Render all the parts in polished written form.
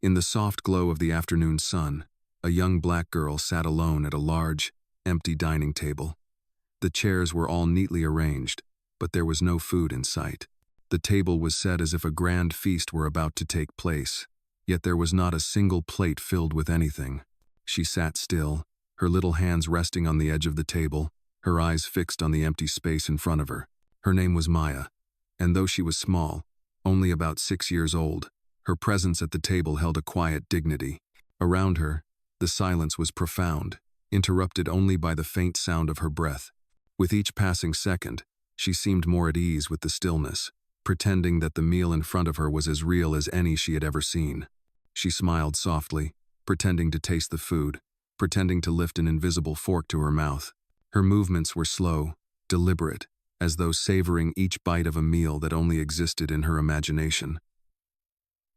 In the soft glow of the afternoon sun, a young black girl sat alone at a large, empty dining table. The chairs were all neatly arranged, but there was no food in sight. The table was set as if a grand feast were about to take place, yet there was not a single plate filled with anything. She sat still, her little hands resting on the edge of the table, her eyes fixed on the empty space in front of her. Her name was Maya, and though she was small, only about 6 years old, her presence at the table held a quiet dignity. Around her, the silence was profound, interrupted only by the faint sound of her breath. With each passing second, she seemed more at ease with the stillness, pretending that the meal in front of her was as real as any she had ever seen. She smiled softly, pretending to taste the food, pretending to lift an invisible fork to her mouth. Her movements were slow, deliberate, as though savoring each bite of a meal that only existed in her imagination.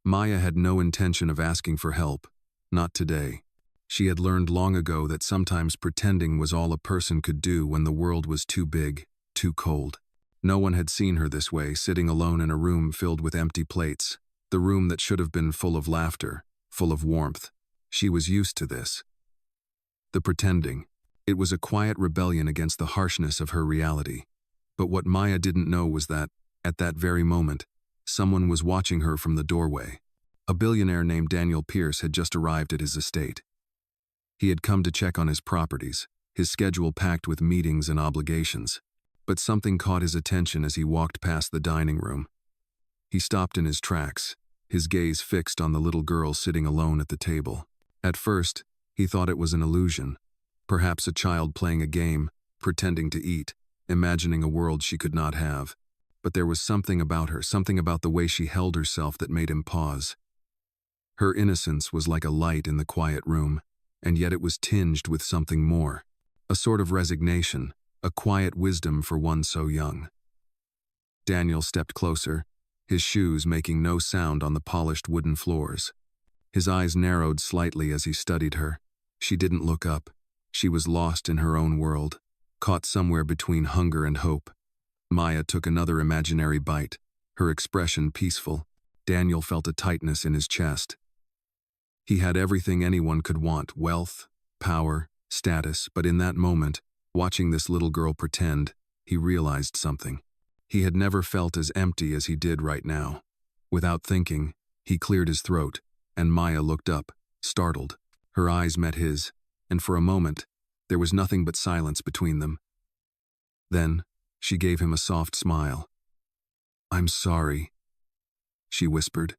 Maya had no intention of asking for help, not today. She had learned long ago that sometimes pretending was all a person could do when the world was too big, too cold. No one had seen her this way, sitting alone in a room filled with empty plates, the room that should have been full of laughter, full of warmth. She was used to this. The pretending. It was a quiet rebellion against the harshness of her reality. But what Maya didn't know was that, at that very moment, someone was watching her from the doorway. A billionaire named Daniel Pierce had just arrived at his estate. He had come to check on his properties, his schedule packed with meetings and obligations. But something caught his attention as he walked past the dining room. He stopped in his tracks, his gaze fixed on the little girl sitting alone at the table. At first, he thought it was an illusion, perhaps a child playing a game, pretending to eat, imagining a world she could not have. But there was something about her, something about the way she held herself that made him pause. Her innocence was like a light in the quiet room, and yet it was tinged with something more, a sort of resignation, a quiet wisdom for one so young. Daniel stepped closer, his shoes making no sound on the polished wooden floors. His eyes narrowed slightly as he studied her. She didn't look up. She was lost in her own world, caught somewhere between hunger and hope. Maya took another imaginary bite, her expression peaceful. Daniel felt a tightness in his chest. He had everything anyone could want: wealth, power, status, but in that moment, watching this little girl pretend, he realized something. He had never felt as empty as he did right now. Without thinking, he cleared his throat, and Maya looked up, startled. Her eyes met his, and for a moment, there was nothing but silence between them. Then, she gave him a soft smile. "I'm sorry," she whispered,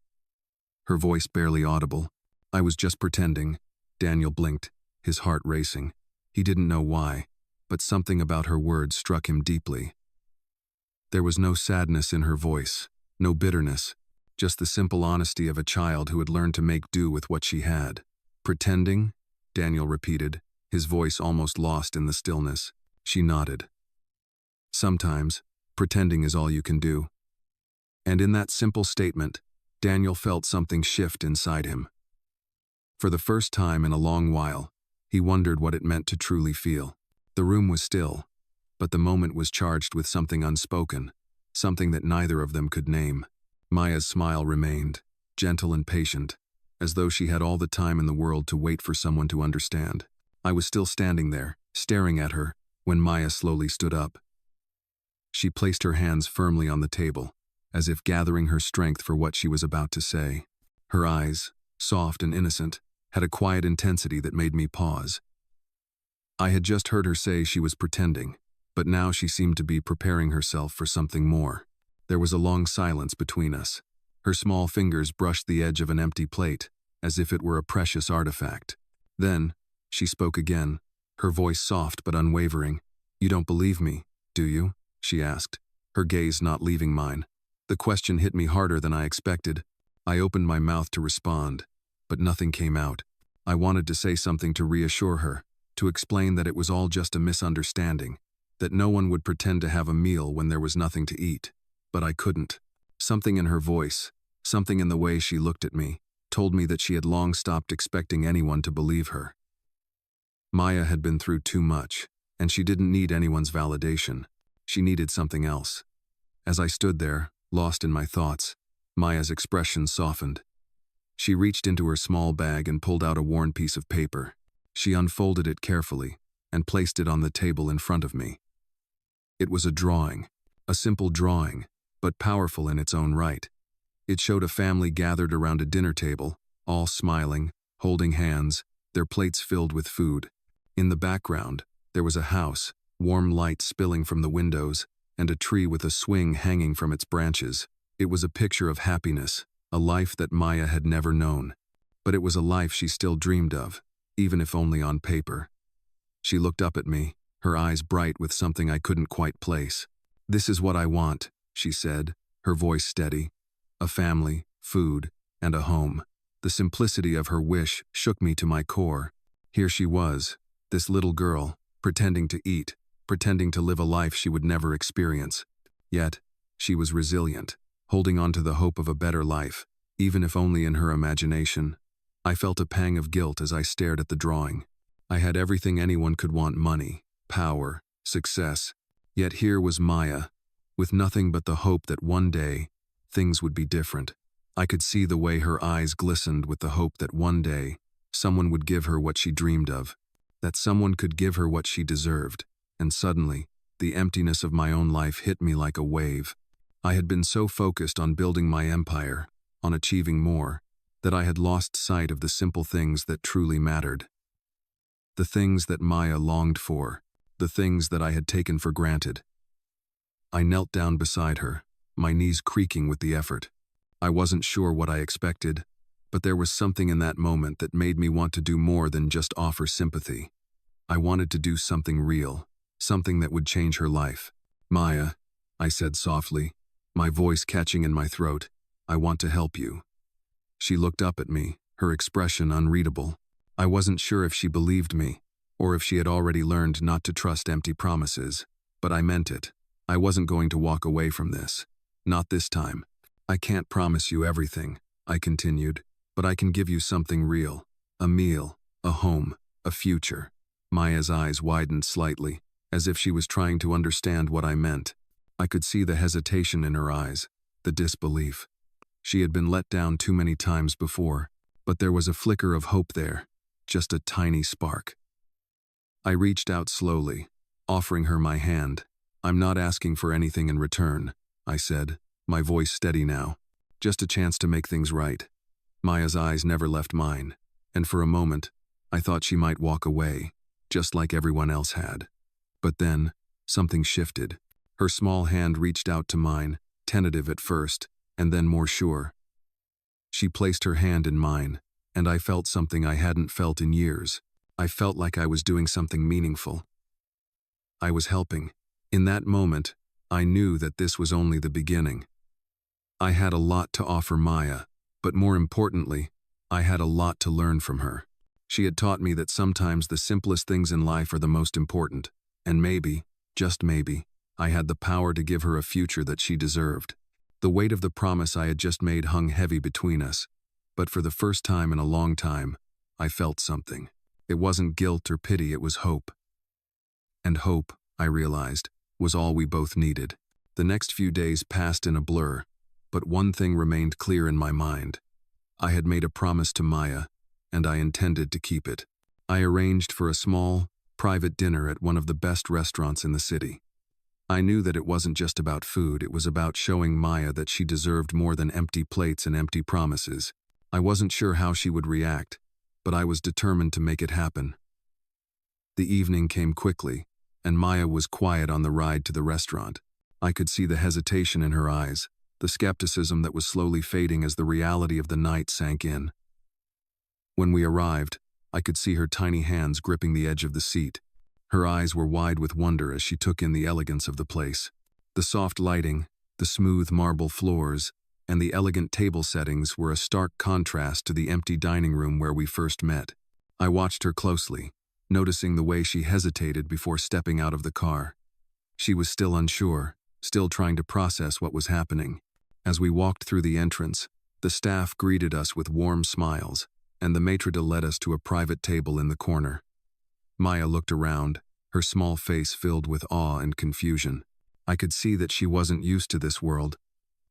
her voice barely audible. "I was just pretending." Daniel blinked, his heart racing. He didn't know why, but something about her words struck him deeply. There was no sadness in her voice, no bitterness, just the simple honesty of a child who had learned to make do with what she had. "Pretending?" Daniel repeated, his voice almost lost in the stillness. She nodded. "Sometimes, pretending is all you can do." And in that simple statement, Daniel felt something shift inside him. For the first time in a long while, he wondered what it meant to truly feel. The room was still, but the moment was charged with something unspoken, something that neither of them could name. Maya's smile remained, gentle and patient, as though she had all the time in the world to wait for someone to understand. I was still standing there, staring at her, when Maya slowly stood up. She placed her hands firmly on the table, as if gathering her strength for what she was about to say. Her eyes, soft and innocent, had a quiet intensity that made me pause. I had just heard her say she was pretending, but now she seemed to be preparing herself for something more. There was a long silence between us. Her small fingers brushed the edge of an empty plate, as if it were a precious artifact. Then, she spoke again, her voice soft but unwavering. "You don't believe me, do you?" she asked, her gaze not leaving mine. The question hit me harder than I expected. I opened my mouth to respond, but nothing came out. I wanted to say something to reassure her, to explain that it was all just a misunderstanding, that no one would pretend to have a meal when there was nothing to eat. But I couldn't. Something in her voice, something in the way she looked at me, told me that she had long stopped expecting anyone to believe her. Maya had been through too much, and she didn't need anyone's validation. She needed something else. As I stood there, lost in my thoughts, Maya's expression softened. She reached into her small bag and pulled out a worn piece of paper. She unfolded it carefully and placed it on the table in front of me. It was a drawing, a simple drawing, but powerful in its own right. It showed a family gathered around a dinner table, all smiling, holding hands, their plates filled with food. In the background, there was a house, warm light spilling from the windows, and a tree with a swing hanging from its branches. It was a picture of happiness, a life that Maya had never known. But it was a life she still dreamed of, even if only on paper. She looked up at me, her eyes bright with something I couldn't quite place. "This is what I want," she said, her voice steady. "A family, food, and a home." The simplicity of her wish shook me to my core. Here she was, this little girl, pretending to eat, pretending to live a life she would never experience. Yet, she was resilient, holding on to the hope of a better life, even if only in her imagination. I felt a pang of guilt as I stared at the drawing. I had everything anyone could want: money, power, success. Yet here was Maya, with nothing but the hope that one day, things would be different. I could see the way her eyes glistened with the hope that one day, someone would give her what she dreamed of, that someone could give her what she deserved. And suddenly, the emptiness of my own life hit me like a wave. I had been so focused on building my empire, on achieving more, that I had lost sight of the simple things that truly mattered. The things that Maya longed for, the things that I had taken for granted. I knelt down beside her, my knees creaking with the effort. I wasn't sure what I expected, but there was something in that moment that made me want to do more than just offer sympathy. I wanted to do something real, something that would change her life. "Maya," I said softly, my voice catching in my throat, "I want to help you." She looked up at me, her expression unreadable. I wasn't sure if she believed me, or if she had already learned not to trust empty promises, but I meant it. I wasn't going to walk away from this. Not this time. "I can't promise you everything," I continued, "but I can give you something real. A meal, a home, a future." Maya's eyes widened slightly, as if she was trying to understand what I meant. I could see the hesitation in her eyes, the disbelief. She had been let down too many times before, but there was a flicker of hope there, just a tiny spark. I reached out slowly, offering her my hand. "I'm not asking for anything in return," I said, my voice steady now. "Just a chance to make things right." Maya's eyes never left mine, and for a moment, I thought she might walk away, just like everyone else had. But then, something shifted. Her small hand reached out to mine, tentative at first, and then more sure. She placed her hand in mine, and I felt something I hadn't felt in years. I felt like I was doing something meaningful. I was helping. In that moment, I knew that this was only the beginning. I had a lot to offer Maya, but more importantly, I had a lot to learn from her. She had taught me that sometimes the simplest things in life are the most important, and maybe, just maybe, I had the power to give her a future that she deserved. The weight of the promise I had just made hung heavy between us, but for the first time in a long time, I felt something. It wasn't guilt or pity, it was hope. And hope, I realized, was all we both needed. The next few days passed in a blur, but one thing remained clear in my mind. I had made a promise to Maya, and I intended to keep it. I arranged for a small, private dinner at one of the best restaurants in the city. I knew that it wasn't just about food, it was about showing Maya that she deserved more than empty plates and empty promises. I wasn't sure how she would react, but I was determined to make it happen. The evening came quickly, and Maya was quiet on the ride to the restaurant. I could see the hesitation in her eyes, the skepticism that was slowly fading as the reality of the night sank in. When we arrived, I could see her tiny hands gripping the edge of the seat. Her eyes were wide with wonder as she took in the elegance of the place. The soft lighting, the smooth marble floors, and the elegant table settings were a stark contrast to the empty dining room where we first met. I watched her closely, noticing the way she hesitated before stepping out of the car. She was still unsure, still trying to process what was happening. As we walked through the entrance, the staff greeted us with warm smiles, and the maitre d' led us to a private table in the corner. Maya looked around, her small face filled with awe and confusion. I could see that she wasn't used to this world,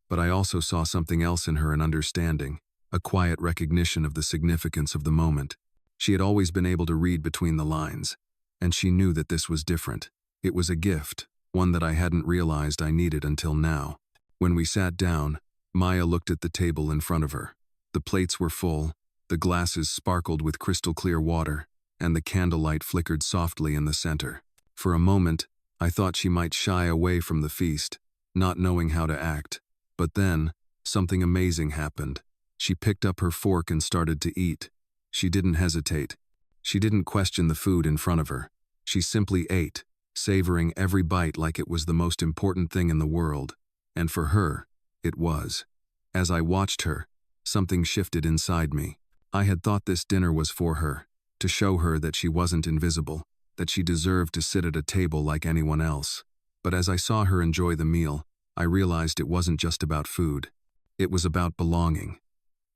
but I also saw something else in her: an understanding. a quiet recognition of the significance of the moment. She had always been able to read between the lines, and she knew that this was different. It was a gift, one that I hadn't realized I needed until now. When we sat down, Maya looked at the table in front of her. The plates were full, the glasses sparkled with crystal clear water, and the candlelight flickered softly in the center. For a moment, I thought she might shy away from the feast, not knowing how to act. But then, something amazing happened. She picked up her fork and started to eat. She didn't hesitate. She didn't question the food in front of her. She simply ate, savoring every bite like it was the most important thing in the world. And for her, it was. As I watched her, something shifted inside me. I had thought this dinner was for her, to show her that she wasn't invisible, that she deserved to sit at a table like anyone else. But as I saw her enjoy the meal, I realized it wasn't just about food. It was about belonging.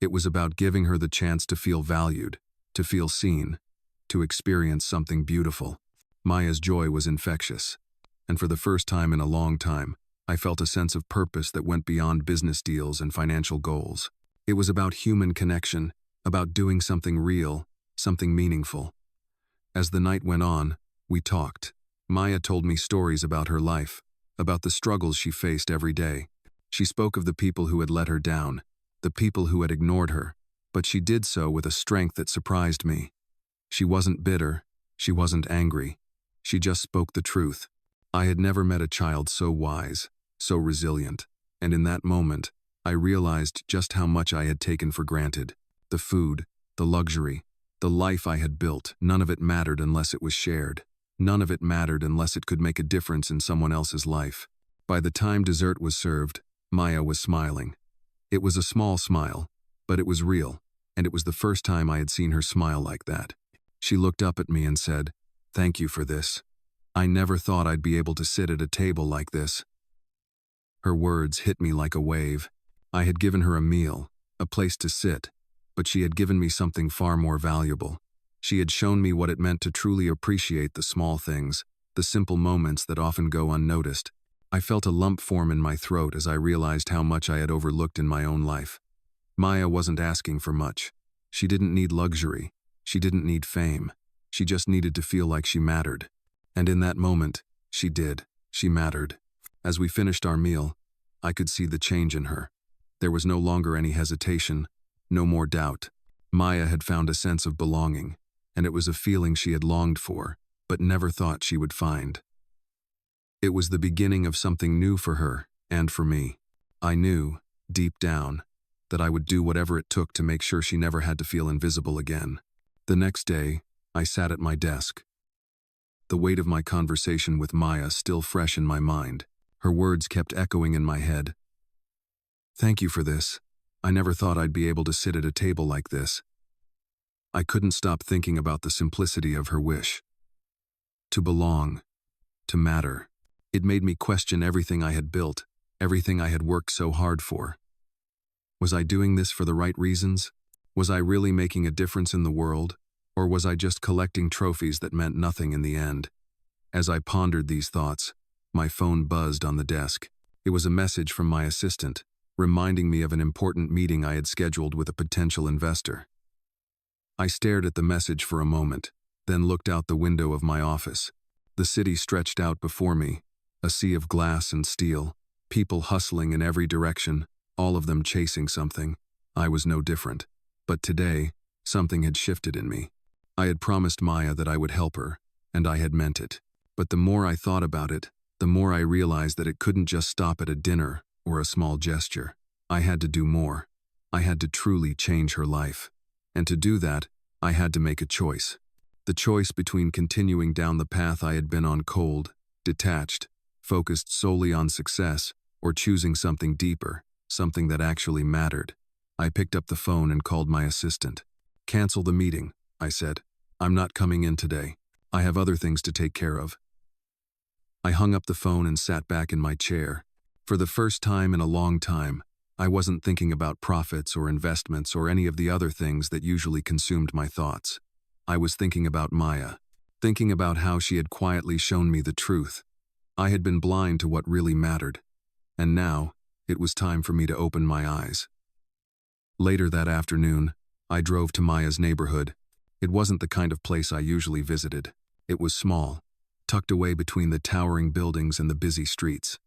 It was about giving her the chance to feel valued, to feel seen, to experience something beautiful. Maya's joy was infectious, and for the first time in a long time, I felt a sense of purpose that went beyond business deals and financial goals. It was about human connection, about doing something real, something meaningful. As the night went on, we talked. Maya told me stories about her life, about the struggles she faced every day. She spoke of the people who had let her down, the people who had ignored her, but she did so with a strength that surprised me. She wasn't bitter, she wasn't angry. She just spoke the truth. I had never met a child so wise, so resilient, and in that moment, I realized just how much I had taken for granted. The food, the luxury, the life I had built, none of it mattered unless it was shared. None of it mattered unless it could make a difference in someone else's life. By the time dessert was served, Maya was smiling. It was a small smile, but it was real, and it was the first time I had seen her smile like that. She looked up at me and said, "Thank you for this. I never thought I'd be able to sit at a table like this." Her words hit me like a wave. I had given her a meal, a place to sit, but she had given me something far more valuable. She had shown me what it meant to truly appreciate the small things, the simple moments that often go unnoticed. I felt a lump form in my throat as I realized how much I had overlooked in my own life. Maya wasn't asking for much. She didn't need luxury. She didn't need fame. She just needed to feel like she mattered. And in that moment, she did. She mattered. As we finished our meal, I could see the change in her. There was no longer any hesitation, no more doubt. Maya had found a sense of belonging, and it was a feeling she had longed for, but never thought she would find. It was the beginning of something new for her and for me. I knew, deep down, that I would do whatever it took to make sure she never had to feel invisible again. The next day, I sat at my desk. The weight of my conversation with Maya still fresh in my mind. Her words kept echoing in my head. "Thank you for this. I never thought I'd be able to sit at a table like this." I couldn't stop thinking about the simplicity of her wish. To belong, to matter. It made me question everything I had built, everything I had worked so hard for. Was I doing this for the right reasons? Was I really making a difference in the world? Or was I just collecting trophies that meant nothing in the end? As I pondered these thoughts, my phone buzzed on the desk. It was a message from my assistant, reminding me of an important meeting I had scheduled with a potential investor. I stared at the message for a moment, then looked out the window of my office. The city stretched out before me, a sea of glass and steel, people hustling in every direction, all of them chasing something. I was no different. But today, something had shifted in me. I had promised Maya that I would help her, and I had meant it. But the more I thought about it, the more I realized that it couldn't just stop at a dinner or a small gesture. I had to do more. I had to truly change her life. And to do that, I had to make a choice. The choice between continuing down the path I had been on, cold, detached, focused solely on success, or choosing something deeper, something that actually mattered. I picked up the phone and called my assistant. "Cancel the meeting," I said. "I'm not coming in today. I have other things to take care of." I hung up the phone and sat back in my chair. For the first time in a long time, I wasn't thinking about profits or investments or any of the other things that usually consumed my thoughts. I was thinking about Maya, thinking about how she had quietly shown me the truth. I had been blind to what really mattered, and now it was time for me to open my eyes. Later that afternoon, I drove to Maya's neighborhood. It wasn't the kind of place I usually visited. It was small, tucked away between the towering buildings and the busy streets.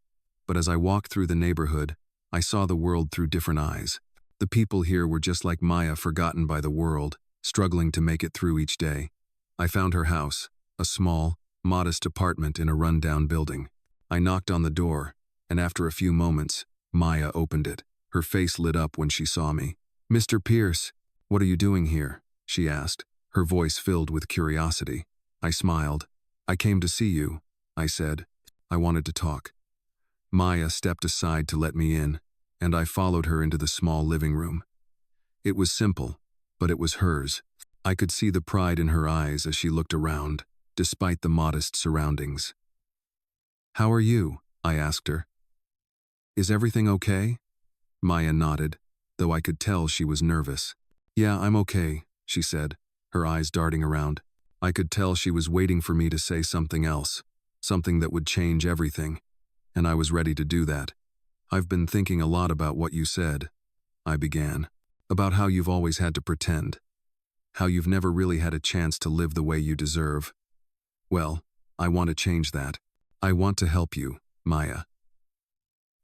But as I walked through the neighborhood, I saw the world through different eyes. The people here were just like Maya, forgotten by the world, struggling to make it through each day. I found her house, a small, modest apartment in a run-down building. I knocked on the door, and after a few moments, Maya opened it. Her face lit up when she saw me. "Mr. Pierce, what are you doing here?" she asked, her voice filled with curiosity. I smiled. "I came to see you," I said. "I wanted to talk." Maya stepped aside to let me in, and I followed her into the small living room. It was simple, but it was hers. I could see the pride in her eyes as she looked around, despite the modest surroundings. "How are you?" I asked her. "Is everything okay?" Maya nodded, though I could tell she was nervous. "Yeah, I'm okay," she said, her eyes darting around. I could tell she was waiting for me to say something else, something that would change everything, and I was ready to do that. "I've been thinking a lot about what you said," I began, "about how you've always had to pretend, how you've never really had a chance to live the way you deserve. Well, I want to change that. I want to help you, Maya."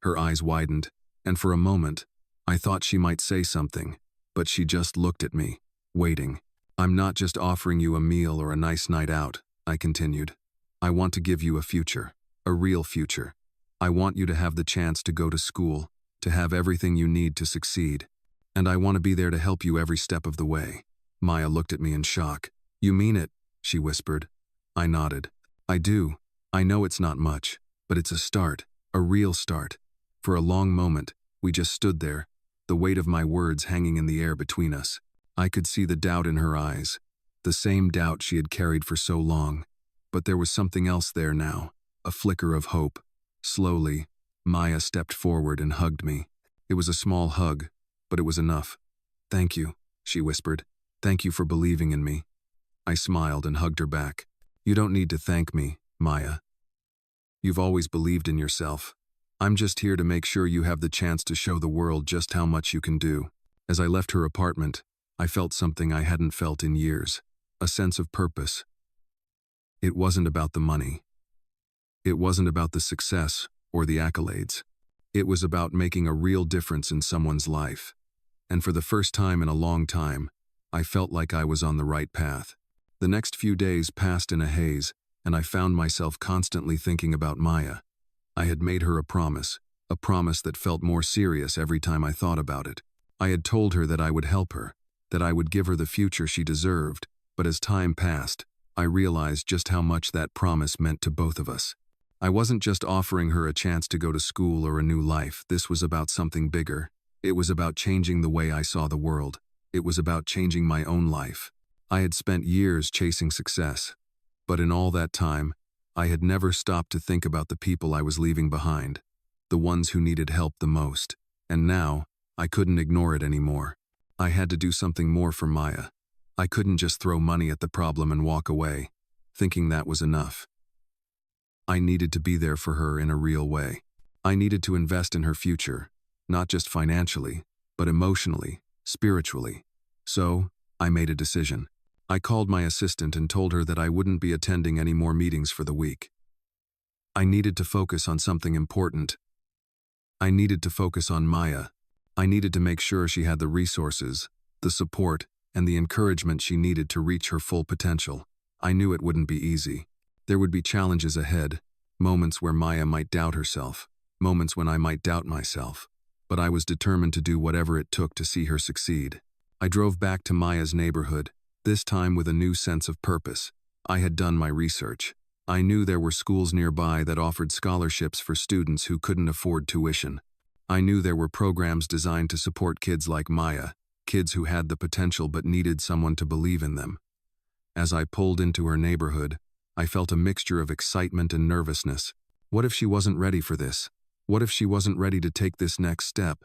Her eyes widened, and for a moment, I thought she might say something, but she just looked at me, waiting. "I'm not just offering you a meal or a nice night out," I continued. "I want to give you a future, a real future. I want you to have the chance to go to school, to have everything you need to succeed. And I want to be there to help you every step of the way." Maya looked at me in shock. "You mean it?" she whispered. I nodded. "I do. I know it's not much, but it's a start, a real start." For a long moment, we just stood there, the weight of my words hanging in the air between us. I could see the doubt in her eyes, the same doubt she had carried for so long. But there was something else there now, a flicker of hope. Slowly, Maya stepped forward and hugged me. It was a small hug, but it was enough. "Thank you," she whispered. "Thank you for believing in me." I smiled and hugged her back. "You don't need to thank me, Maya. You've always believed in yourself. I'm just here to make sure you have the chance to show the world just how much you can do." As I left her apartment, I felt something I hadn't felt in years, a sense of purpose. It wasn't about the money. It wasn't about the success or the accolades. It was about making a real difference in someone's life. And for the first time in a long time, I felt like I was on the right path. The next few days passed in a haze, and I found myself constantly thinking about Maya. I had made her a promise that felt more serious every time I thought about it. I had told her that I would help her, that I would give her the future she deserved, but as time passed, I realized just how much that promise meant to both of us. I wasn't just offering her a chance to go to school or a new life. This was about something bigger. It was about changing the way I saw the world. It was about changing my own life. I had spent years chasing success, but in all that time, I had never stopped to think about the people I was leaving behind, the ones who needed help the most. And now, I couldn't ignore it anymore. I had to do something more for Maya. I couldn't just throw money at the problem and walk away, thinking that was enough. I needed to be there for her in a real way. I needed to invest in her future, not just financially, but emotionally, spiritually. So, I made a decision. I called my assistant and told her that I wouldn't be attending any more meetings for the week. I needed to focus on something important. I needed to focus on Maya. I needed to make sure she had the resources, the support, and the encouragement she needed to reach her full potential. I knew it wouldn't be easy. There would be challenges ahead, moments where Maya might doubt herself, moments when I might doubt myself. But I was determined to do whatever it took to see her succeed. I drove back to Maya's neighborhood, this time with a new sense of purpose. I had done my research. I knew there were schools nearby that offered scholarships for students who couldn't afford tuition. I knew there were programs designed to support kids like Maya, kids who had the potential but needed someone to believe in them. As I pulled into her neighborhood, I felt a mixture of excitement and nervousness. What if she wasn't ready for this? What if she wasn't ready to take this next step?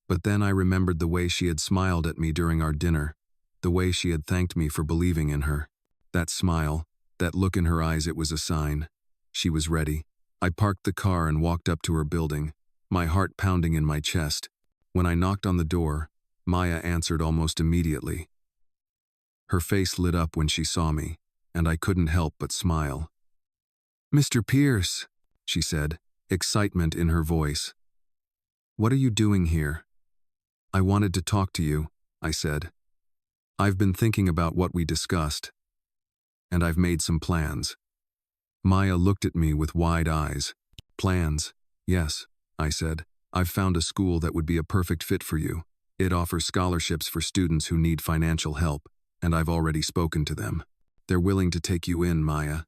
But then I remembered the way she had smiled at me during our dinner, the way she had thanked me for believing in her. That smile, that look in her eyes, it was a sign. She was ready. I parked the car and walked up to her building, my heart pounding in my chest. When I knocked on the door, Maya answered almost immediately. Her face lit up when she saw me, and I couldn't help but smile. "Mr. Pierce," she said, excitement in her voice. "What are you doing here?" "I wanted to talk to you," I said. "I've been thinking about what we discussed, and I've made some plans." Maya looked at me with wide eyes. "Plans? Yes," I said. "I've found a school that would be a perfect fit for you. It offers scholarships for students who need financial help, and I've already spoken to them. They're willing to take you in, Maya."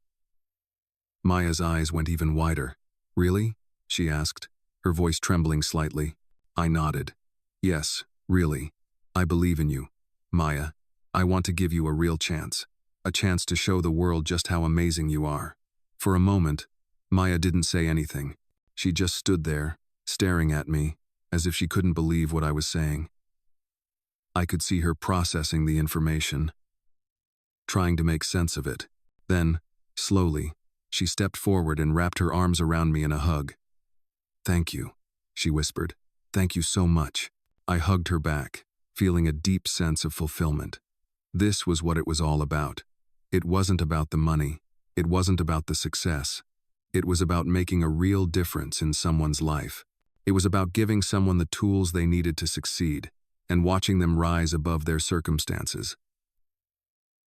Maya's eyes went even wider. "Really?" she asked, her voice trembling slightly. I nodded. "Yes, really. I believe in you, Maya. I want to give you a real chance. A chance to show the world just how amazing you are." For a moment, Maya didn't say anything. She just stood there, staring at me, as if she couldn't believe what I was saying. I could see her processing the information, trying to make sense of it. Then, slowly, she stepped forward and wrapped her arms around me in a hug. "Thank you," she whispered. "Thank you so much." I hugged her back, feeling a deep sense of fulfillment. This was what it was all about. It wasn't about the money. It wasn't about the success. It was about making a real difference in someone's life. It was about giving someone the tools they needed to succeed, and watching them rise above their circumstances.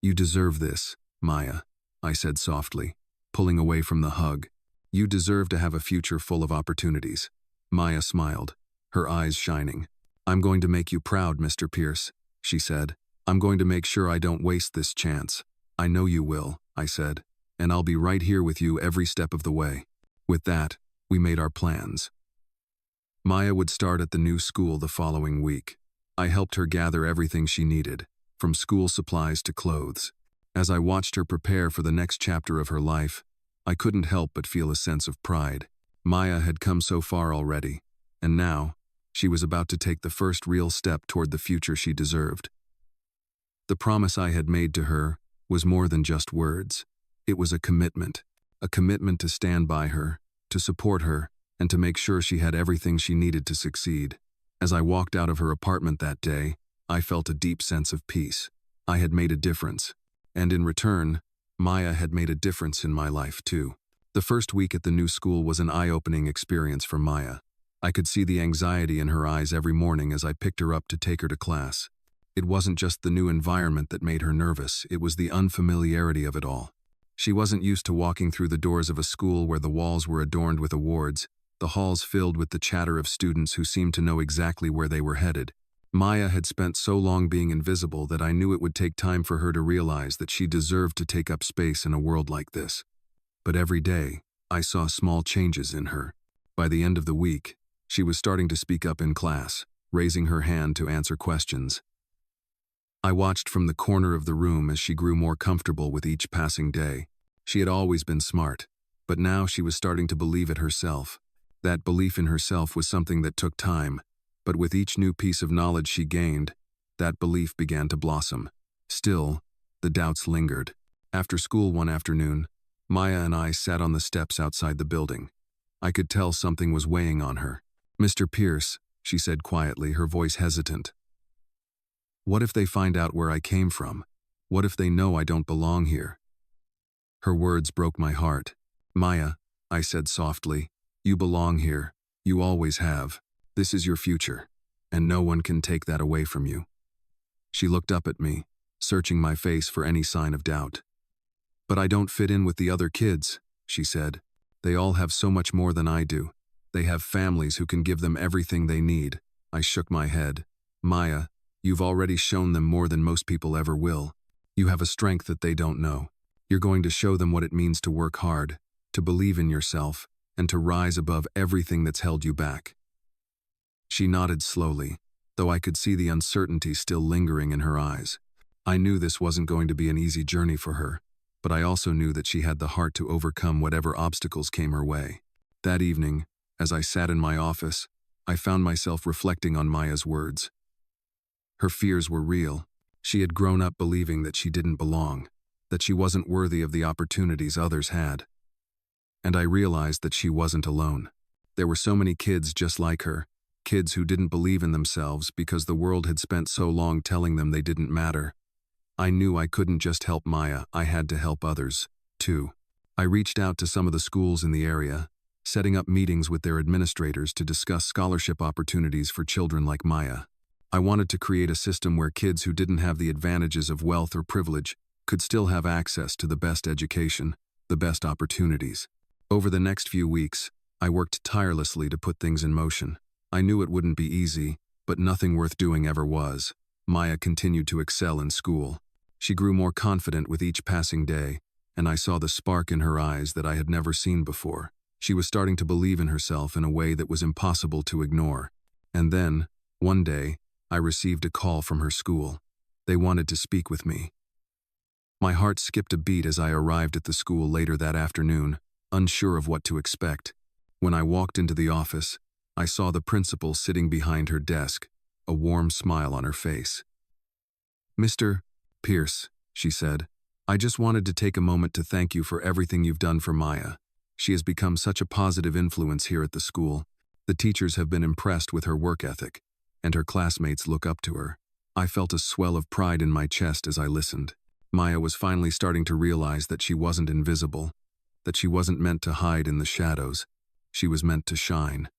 "You deserve this, Maya," I said softly, pulling away from the hug. "You deserve to have a future full of opportunities." Maya smiled, her eyes shining. "I'm going to make you proud, Mr. Pierce," she said. "I'm going to make sure I don't waste this chance." "I know you will," I said, "and I'll be right here with you every step of the way." With that, we made our plans. Maya would start at the new school the following week. I helped her gather everything she needed, from school supplies to clothes. As I watched her prepare for the next chapter of her life, I couldn't help but feel a sense of pride. Maya had come so far already, and now, she was about to take the first real step toward the future she deserved. The promise I had made to her was more than just words. It was a commitment to stand by her, to support her, and to make sure she had everything she needed to succeed. As I walked out of her apartment that day, I felt a deep sense of peace. I had made a difference, and in return, Maya had made a difference in my life too. The first week at the new school was an eye-opening experience for Maya. I could see the anxiety in her eyes every morning as I picked her up to take her to class. It wasn't just the new environment that made her nervous, it was the unfamiliarity of it all. She wasn't used to walking through the doors of a school where the walls were adorned with awards, the halls filled with the chatter of students who seemed to know exactly where they were headed. Maya had spent so long being invisible that I knew it would take time for her to realize that she deserved to take up space in a world like this. But every day, I saw small changes in her. By the end of the week, she was starting to speak up in class, raising her hand to answer questions. I watched from the corner of the room as she grew more comfortable with each passing day. She had always been smart, but now she was starting to believe it herself. That belief in herself was something that took time, but with each new piece of knowledge she gained, that belief began to blossom. Still, the doubts lingered. After school one afternoon, Maya and I sat on the steps outside the building. I could tell something was weighing on her. "Mr. Pierce," she said quietly, her voice hesitant. "What if they find out where I came from? What if they know I don't belong here?" Her words broke my heart. "Maya," I said softly, "you belong here. You always have. This is your future, and no one can take that away from you." She looked up at me, searching my face for any sign of doubt. "But I don't fit in with the other kids," she said. "They all have so much more than I do. They have families who can give them everything they need." I shook my head. "Maya, you've already shown them more than most people ever will. You have a strength that they don't know. You're going to show them what it means to work hard, to believe in yourself, and to rise above everything that's held you back." She nodded slowly, though I could see the uncertainty still lingering in her eyes. I knew this wasn't going to be an easy journey for her, but I also knew that she had the heart to overcome whatever obstacles came her way. That evening, as I sat in my office, I found myself reflecting on Maya's words. Her fears were real. She had grown up believing that she didn't belong, that she wasn't worthy of the opportunities others had. And I realized that she wasn't alone. There were so many kids just like her, kids who didn't believe in themselves because the world had spent so long telling them they didn't matter. I knew I couldn't just help Maya, I had to help others, too. I reached out to some of the schools in the area, setting up meetings with their administrators to discuss scholarship opportunities for children like Maya. I wanted to create a system where kids who didn't have the advantages of wealth or privilege could still have access to the best education, the best opportunities. Over the next few weeks, I worked tirelessly to put things in motion. I knew it wouldn't be easy, but nothing worth doing ever was. Maya continued to excel in school. She grew more confident with each passing day, and I saw the spark in her eyes that I had never seen before. She was starting to believe in herself in a way that was impossible to ignore. And then, one day, I received a call from her school. They wanted to speak with me. My heart skipped a beat as I arrived at the school later that afternoon, unsure of what to expect. When I walked into the office, I saw the principal sitting behind her desk, a warm smile on her face. "Mr. Pierce," she said, "I just wanted to take a moment to thank you for everything you've done for Maya. She has become such a positive influence here at the school. The teachers have been impressed with her work ethic, and her classmates look up to her." I felt a swell of pride in my chest as I listened. Maya was finally starting to realize that she wasn't invisible, that she wasn't meant to hide in the shadows. She was meant to shine.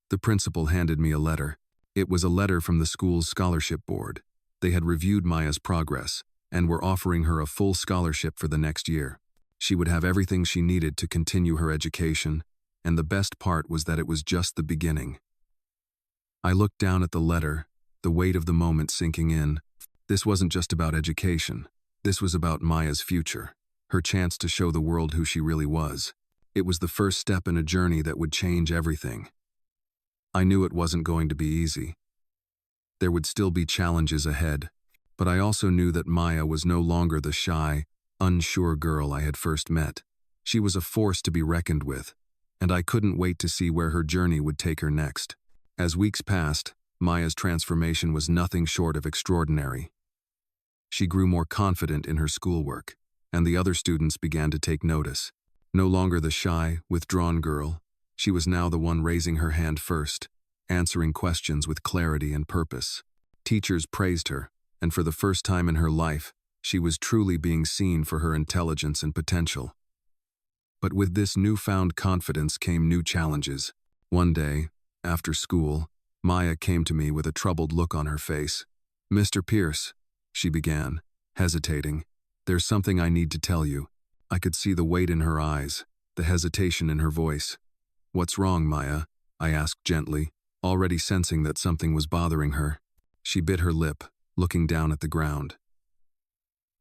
The principal handed me a letter. It was a letter from the school's scholarship board. They had reviewed Maya's progress and were offering her a full scholarship for the next year. She would have everything she needed to continue her education, and the best part was that it was just the beginning. I looked down at the letter, the weight of the moment sinking in. This wasn't just about education. This was about Maya's future, her chance to show the world who she really was. It was the first step in a journey that would change everything. I knew it wasn't going to be easy. There would still be challenges ahead, but I also knew that Maya was no longer the shy, unsure girl I had first met. She was a force to be reckoned with, and I couldn't wait to see where her journey would take her next. As weeks passed, Maya's transformation was nothing short of extraordinary. She grew more confident in her schoolwork, and the other students began to take notice. No longer the shy, withdrawn girl, she was now the one raising her hand first, answering questions with clarity and purpose. Teachers praised her, and for the first time in her life, she was truly being seen for her intelligence and potential. But with this newfound confidence came new challenges. One day, after school, Maya came to me with a troubled look on her face. "Mr. Pierce," she began, hesitating, "there's something I need to tell you." I could see the weight in her eyes, the hesitation in her voice. "What's wrong, Maya?" I asked gently, already sensing that something was bothering her. She bit her lip, looking down at the ground.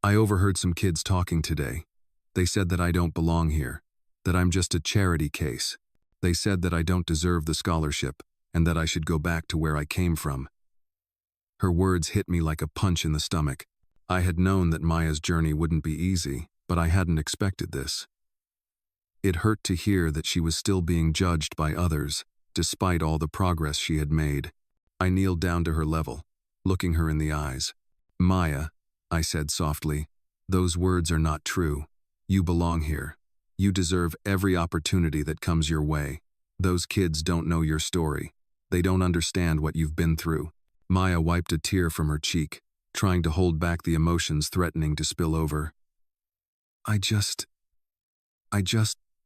"I overheard some kids talking today. They said that I don't belong here, that I'm just a charity case. They said that I don't deserve the scholarship, and that I should go back to where I came from." Her words hit me like a punch in the stomach. I had known that Maya's journey wouldn't be easy, but I hadn't expected this. It hurt to hear that she was still being judged by others, despite all the progress she had made. I kneeled down to her level, looking her in the eyes. "Maya," I said softly, "those words are not true. You belong here. You deserve every opportunity that comes your way. Those kids don't know your story. They don't understand what you've been through." Maya wiped a tear from her cheek, trying to hold back the emotions threatening to spill over. I just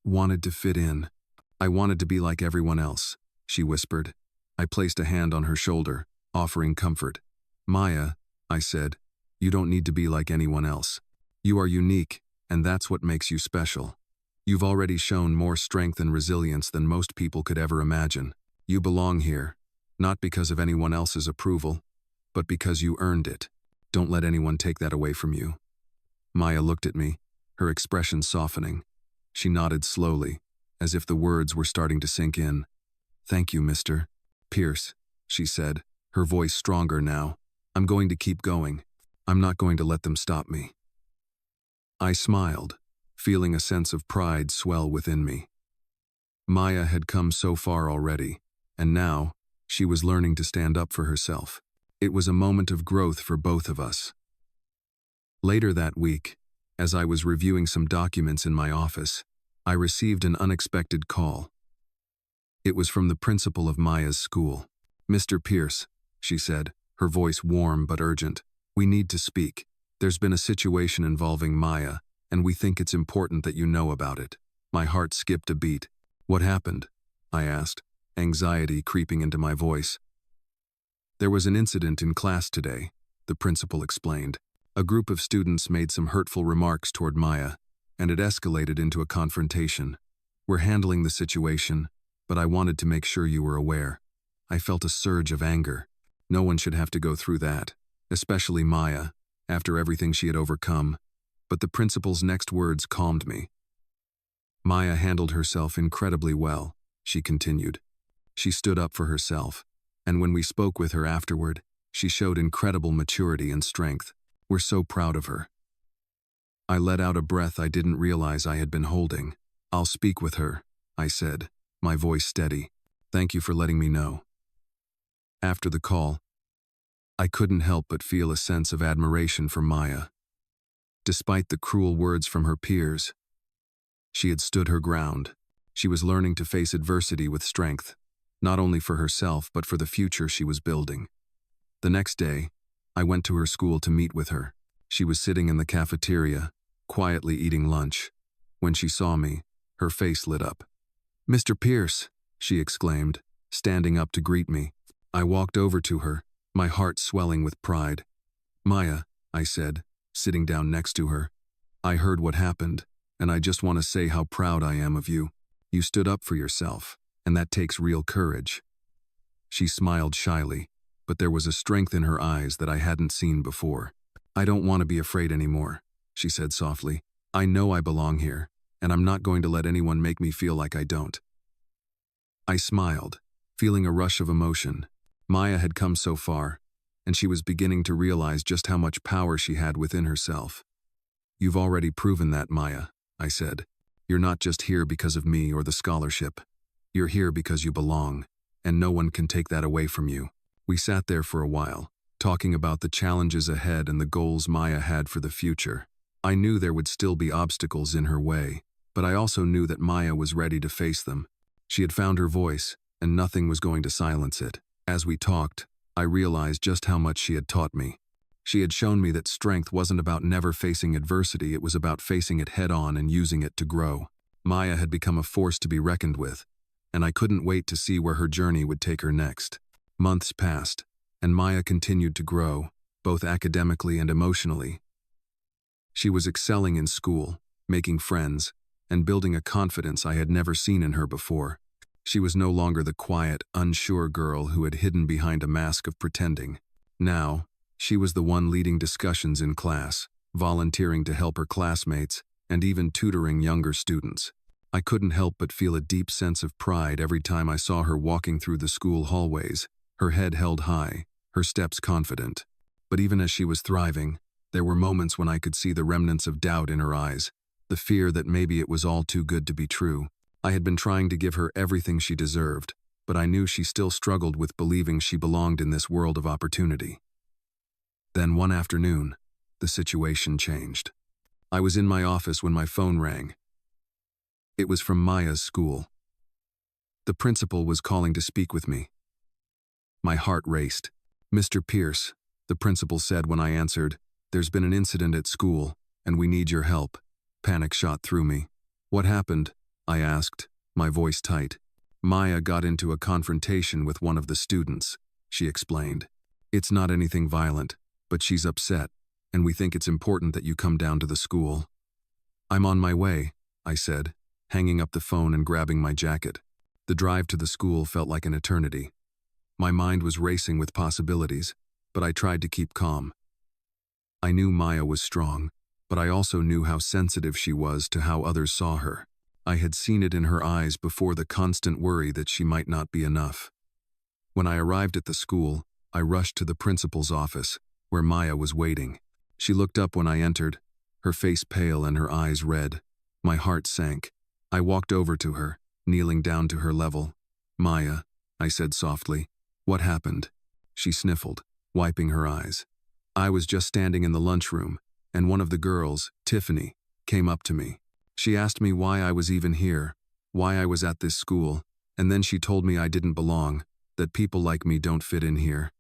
wanted to fit in. I wanted to be like everyone else," she whispered. I placed a hand on her shoulder, offering comfort. "Maya," I said, "you don't need to be like anyone else. You are unique, and that's what makes you special. You've already shown more strength and resilience than most people could ever imagine. You belong here, not because of anyone else's approval, but because you earned it. Don't let anyone take that away from you." Maya looked at me, her expression softening. She nodded slowly, as if the words were starting to sink in. "Thank you, Mr. Pierce," she said, her voice stronger now. "I'm going to keep going. I'm not going to let them stop me." I smiled, feeling a sense of pride swell within me. Maya had come so far already, and now, she was learning to stand up for herself. It was a moment of growth for both of us. Later that week, as I was reviewing some documents in my office, I received an unexpected call. It was from the principal of Maya's school. Mr. Pierce, she said, her voice warm but urgent. We need to speak. There's been a situation involving Maya, and we think it's important that you know about it. My heart skipped a beat. What happened? I asked, anxiety creeping into my voice. There was an incident in class today, the principal explained. A group of students made some hurtful remarks toward Maya, and it escalated into a confrontation. We're handling the situation, but I wanted to make sure you were aware. I felt a surge of anger. No one should have to go through that, especially Maya, after everything she had overcome. But the principal's next words calmed me. Maya handled herself incredibly well, she continued. She stood up for herself, and when we spoke with her afterward, she showed incredible maturity and strength. We're so proud of her. I let out a breath I didn't realize I had been holding. I'll speak with her, I said, my voice steady. Thank you for letting me know. After the call, I couldn't help but feel a sense of admiration for Maya. Despite the cruel words from her peers, she had stood her ground. She was learning to face adversity with strength, not only for herself but for the future she was building. The next day, I went to her school to meet with her. She was sitting in the cafeteria, quietly eating lunch. When she saw me, her face lit up. Mr. Pierce, she exclaimed, standing up to greet me. I walked over to her, my heart swelling with pride. Maya, I said, sitting down next to her. I heard what happened, and I just want to say how proud I am of you. You stood up for yourself, and that takes real courage. She smiled shyly, but there was a strength in her eyes that I hadn't seen before. I don't want to be afraid anymore, she said softly. I know I belong here, and I'm not going to let anyone make me feel like I don't. I smiled, feeling a rush of emotion. Maya had come so far, and she was beginning to realize just how much power she had within herself. You've already proven that, Maya, I said. You're not just here because of me or the scholarship. You're here because you belong, and no one can take that away from you. We sat there for a while, talking about the challenges ahead and the goals Maya had for the future. I knew there would still be obstacles in her way, but I also knew that Maya was ready to face them. She had found her voice, and nothing was going to silence it. As we talked, I realized just how much she had taught me. She had shown me that strength wasn't about never facing adversity, it was about facing it head-on and using it to grow. Maya had become a force to be reckoned with, and I couldn't wait to see where her journey would take her next. Months passed, and Maya continued to grow, both academically and emotionally. She was excelling in school, making friends, and building a confidence I had never seen in her before. She was no longer the quiet, unsure girl who had hidden behind a mask of pretending. Now, she was the one leading discussions in class, volunteering to help her classmates, and even tutoring younger students. I couldn't help but feel a deep sense of pride every time I saw her walking through the school hallways, her head held high, her steps confident. But even as she was thriving, there were moments when I could see the remnants of doubt in her eyes, the fear that maybe it was all too good to be true. I had been trying to give her everything she deserved, but I knew she still struggled with believing she belonged in this world of opportunity. Then one afternoon, the situation changed. I was in my office when my phone rang. It was from Maya's school. The principal was calling to speak with me. My heart raced. Mr. Pierce, the principal said when I answered, there's been an incident at school, and we need your help. Panic shot through me. What happened? I asked, my voice tight. Maya got into a confrontation with one of the students, she explained. It's not anything violent, but she's upset, and we think it's important that you come down to the school. I'm on my way, I said, hanging up the phone and grabbing my jacket. The drive to the school felt like an eternity. My mind was racing with possibilities, but I tried to keep calm. I knew Maya was strong, but I also knew how sensitive she was to how others saw her. I had seen it in her eyes before, the constant worry that she might not be enough. When I arrived at the school, I rushed to the principal's office, where Maya was waiting. She looked up when I entered, her face pale and her eyes red. My heart sank. I walked over to her, kneeling down to her level. Maya, I said softly, what happened? She sniffled, wiping her eyes. I was just standing in the lunchroom, and one of the girls, Tiffany, came up to me. She asked me why I was even here, why I was at this school, and then she told me I didn't belong. that people like me don't fit in here.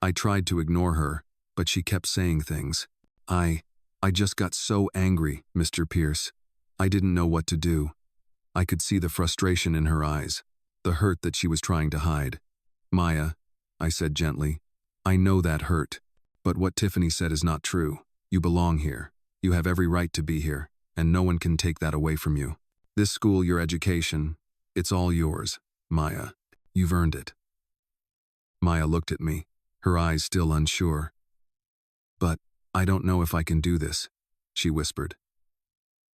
I tried to ignore her, but she kept saying things. I just got so angry, Mr. Pierce. I didn't know what to do. I could see the frustration in her eyes, the hurt that she was trying to hide. Maya, I said gently, I know that hurt, but what Tiffany said is not true. You belong here. You have every right to be here, and no one can take that away from you. This school, your education, it's all yours, Maya. You've earned it. Maya looked at me, her eyes still unsure. But I don't know if I can do this, she whispered.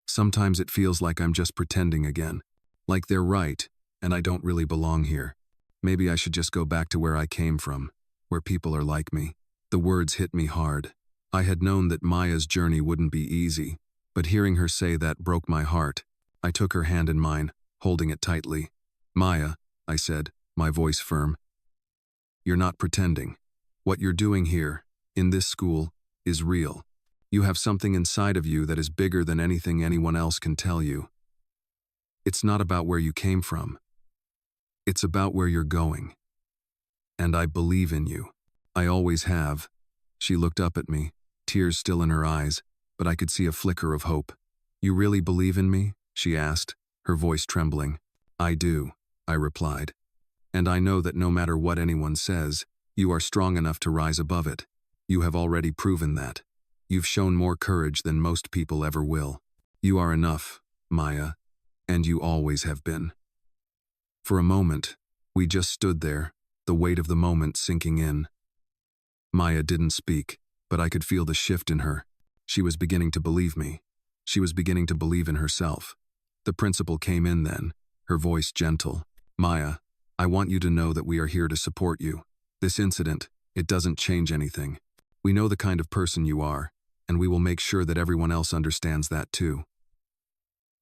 Sometimes it feels like I'm just pretending again, like they're right, and I don't really belong here. Maybe I should just go back to where I came from, where people are like me. The words hit me hard. I had known that Maya's journey wouldn't be easy, but hearing her say that broke my heart. I took her hand in mine, holding it tightly. Maya, I said, my voice firm. You're not pretending. What you're doing here, in this school, is real. You have something inside of you that is bigger than anything anyone else can tell you. It's not about where you came from. It's about where you're going. And I believe in you. I always have. She looked up at me, tears still in her eyes, but I could see a flicker of hope. You really believe in me? She asked, her voice trembling. I do, I replied. And I know that no matter what anyone says, you are strong enough to rise above it. You have already proven that. You've shown more courage than most people ever will. You are enough, Maya, and you always have been. For a moment, we just stood there, the weight of the moment sinking in. Maya didn't speak, but I could feel the shift in her. She was beginning to believe me. She was beginning to believe in herself. The principal came in then, her voice gentle. Maya, I want you to know that we are here to support you. This incident, it doesn't change anything. We know the kind of person you are, and we will make sure that everyone else understands that too.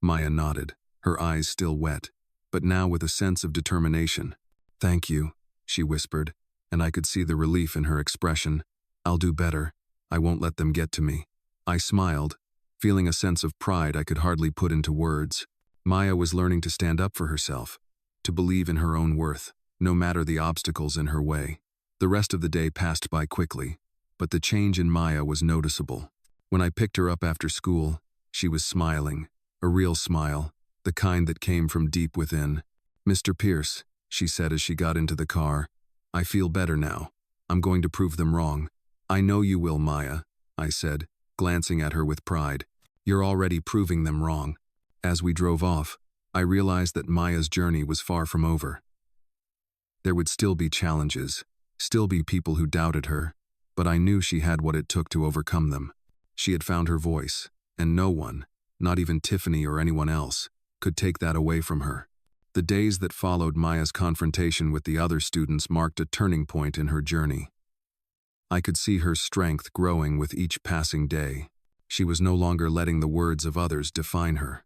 Maya nodded, her eyes still wet, but now with a sense of determination. Thank you, she whispered, and I could see the relief in her expression. I'll do better. I won't let them get to me. I smiled, feeling a sense of pride I could hardly put into words. Maya was learning to stand up for herself, to believe in her own worth, no matter the obstacles in her way. The rest of the day passed by quickly, but the change in Maya was noticeable. When I picked her up after school, she was smiling, a real smile, the kind that came from deep within. Mr. Pierce, she said as she got into the car, I feel better now. I'm going to prove them wrong. I know you will, Maya, I said, glancing at her with pride. You're already proving them wrong. As we drove off, I realized that Maya's journey was far from over. There would still be challenges, still be people who doubted her, but I knew she had what it took to overcome them. She had found her voice, and no one, not even Tiffany or anyone else, could take that away from her. The days that followed Maya's confrontation with the other students marked a turning point in her journey. I could see her strength growing with each passing day. She was no longer letting the words of others define her.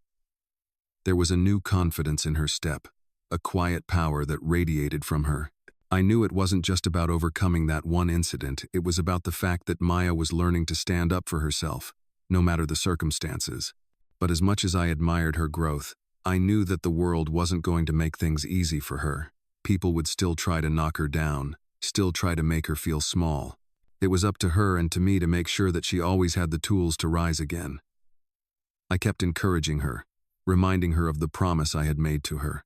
There was a new confidence in her step, a quiet power that radiated from her. I knew it wasn't just about overcoming that one incident, it was about the fact that Maya was learning to stand up for herself, no matter the circumstances. But as much as I admired her growth, I knew that the world wasn't going to make things easy for her. People would still try to knock her down, still try to make her feel small. It was up to her and to me to make sure that she always had the tools to rise again. I kept encouraging her, reminding her of the promise I had made to her,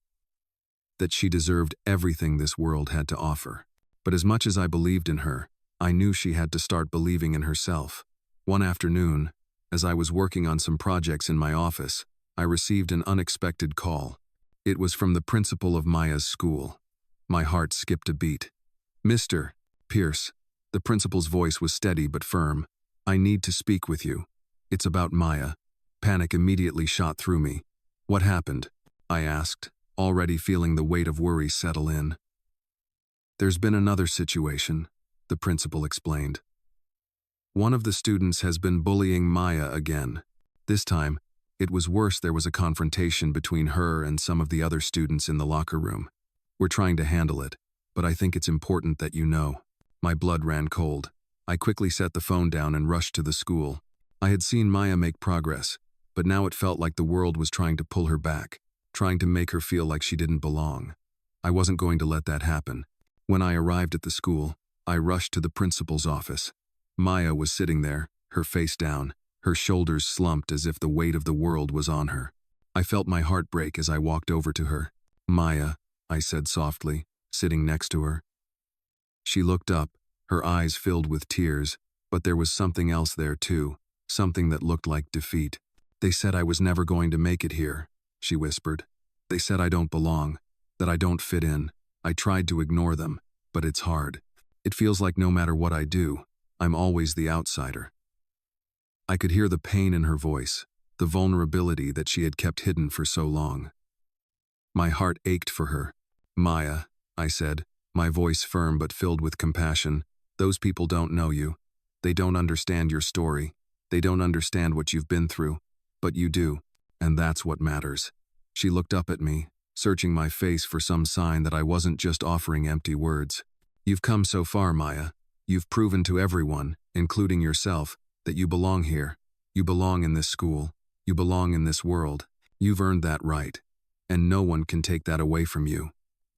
that she deserved everything this world had to offer. But as much as I believed in her, I knew she had to start believing in herself. One afternoon, as I was working on some projects in my office, I received an unexpected call. It was from the principal of Maya's school. My heart skipped a beat. Mr. Pierce, the principal's voice was steady but firm. I need to speak with you. It's about Maya. Panic immediately shot through me. What happened? I asked, already feeling the weight of worry settle in. There's been another situation, the principal explained. One of the students has been bullying Maya again. This time, it was worse. There was a confrontation between her and some of the other students in the locker room. We're trying to handle it, but I think it's important that you know. My blood ran cold. I quickly set the phone down and rushed to the school. I had seen Maya make progress, but now it felt like the world was trying to pull her back, trying to make her feel like she didn't belong. I wasn't going to let that happen. When I arrived at the school, I rushed to the principal's office. Maya was sitting there, her face down, her shoulders slumped as if the weight of the world was on her. I felt my heart break as I walked over to her. "Maya," I said softly, sitting next to her. She looked up, her eyes filled with tears, but there was something else there too, something that looked like defeat. "They said I was never going to make it here," she whispered. "They said I don't belong, that I don't fit in. I tried to ignore them, but it's hard. It feels like no matter what I do, I'm always the outsider." I could hear the pain in her voice, the vulnerability that she had kept hidden for so long. My heart ached for her. "Maya," I said, my voice firm but filled with compassion, "those people don't know you. They don't understand your story. They don't understand what you've been through. But you do, and that's what matters." She looked up at me, searching my face for some sign that I wasn't just offering empty words. "You've come so far, Maya. You've proven to everyone, including yourself, that you belong here. You belong in this school. You belong in this world. You've earned that right. And no one can take that away from you."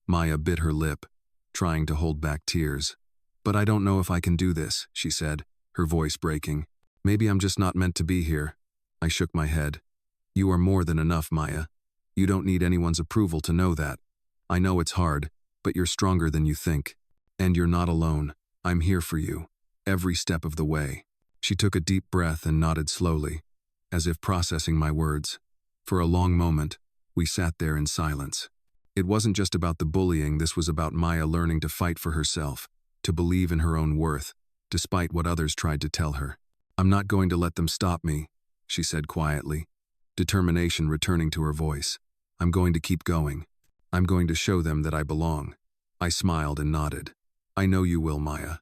Maya bit her lip, trying to hold back tears. "But I don't know if I can do this," she said, her voice breaking. "Maybe I'm just not meant to be here." I shook my head. "You are more than enough, Maya. You don't need anyone's approval to know that. I know it's hard, but you're stronger than you think. And you're not alone. I'm here for you, every step of the way." She took a deep breath and nodded slowly, as if processing my words. For a long moment, we sat there in silence. It wasn't just about the bullying, this was about Maya learning to fight for herself, to believe in her own worth, despite what others tried to tell her. "I'm not going to let them stop me," she said quietly, determination returning to her voice. "I'm going to keep going. I'm going to show them that I belong." I smiled and nodded. "I know you will, Maya.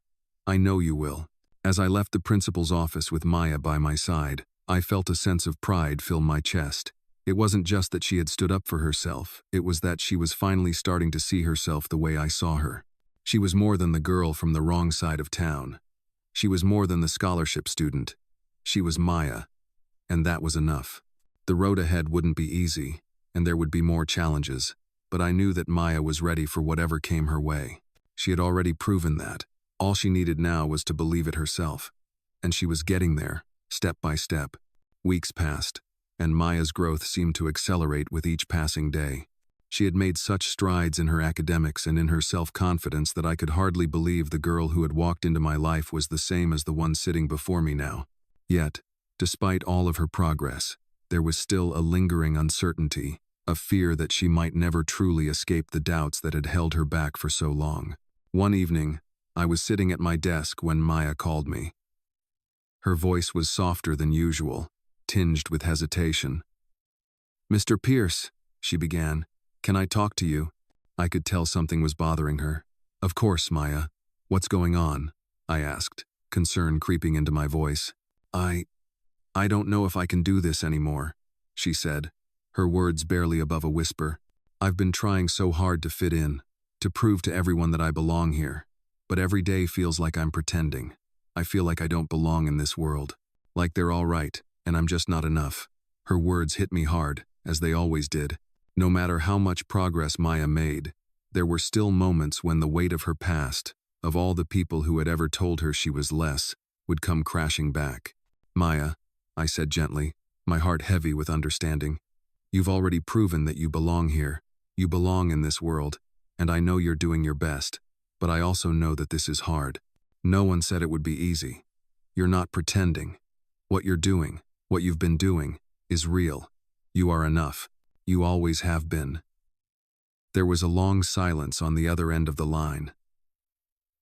I know you will." As I left the principal's office with Maya by my side, I felt a sense of pride fill my chest. It wasn't just that she had stood up for herself, it was that she was finally starting to see herself the way I saw her. She was more than the girl from the wrong side of town. She was more than the scholarship student. She was Maya, and that was enough. The road ahead wouldn't be easy, and there would be more challenges, but I knew that Maya was ready for whatever came her way. She had already proven that. All she needed now was to believe it herself. And she was getting there, step by step. Weeks passed, and Maya's growth seemed to accelerate with each passing day. She had made such strides in her academics and in her self-confidence that I could hardly believe the girl who had walked into my life was the same as the one sitting before me now. Yet, despite all of her progress, there was still a lingering uncertainty, a fear that she might never truly escape the doubts that had held her back for so long. One evening, I was sitting at my desk when Maya called me. Her voice was softer than usual, tinged with hesitation. "Mr. Pierce," she began, "can I talk to you?" I could tell something was bothering her. "Of course, Maya. What's going on?" I asked, concern creeping into my voice. I don't know if I can do this anymore," she said, her words barely above a whisper. "I've been trying so hard to fit in, to prove to everyone that I belong here. But every day feels like I'm pretending. I feel like I don't belong in this world. Like they're all right, and I'm just not enough." Her words hit me hard, as they always did. No matter how much progress Maya made, there were still moments when the weight of her past, of all the people who had ever told her she was less, would come crashing back. "Maya," I said gently, my heart heavy with understanding, "you've already proven that you belong here. You belong in this world, and I know you're doing your best. But I also know that this is hard. No one said it would be easy. You're not pretending. What you're doing, what you've been doing, is real. You are enough. You always have been." There was a long silence on the other end of the line.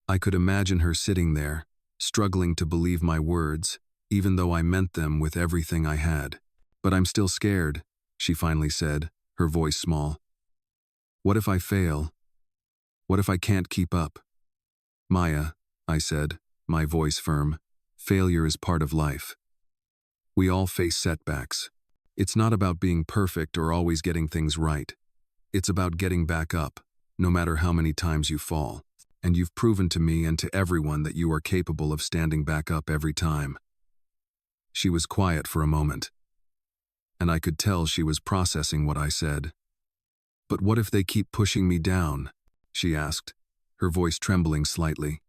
I could imagine her sitting there, struggling to believe my words, even though I meant them with everything I had. "But I'm still scared," she finally said, her voice small. "What if I fail? What if I can't keep up?" "Maya," I said, my voice firm, "failure is part of life. We all face setbacks. It's not about being perfect or always getting things right. It's about getting back up, no matter how many times you fall. And you've proven to me and to everyone that you are capable of standing back up every time." She was quiet for a moment, and I could tell she was processing what I said. But what if they keep pushing me down? She asked, her voice trembling slightly.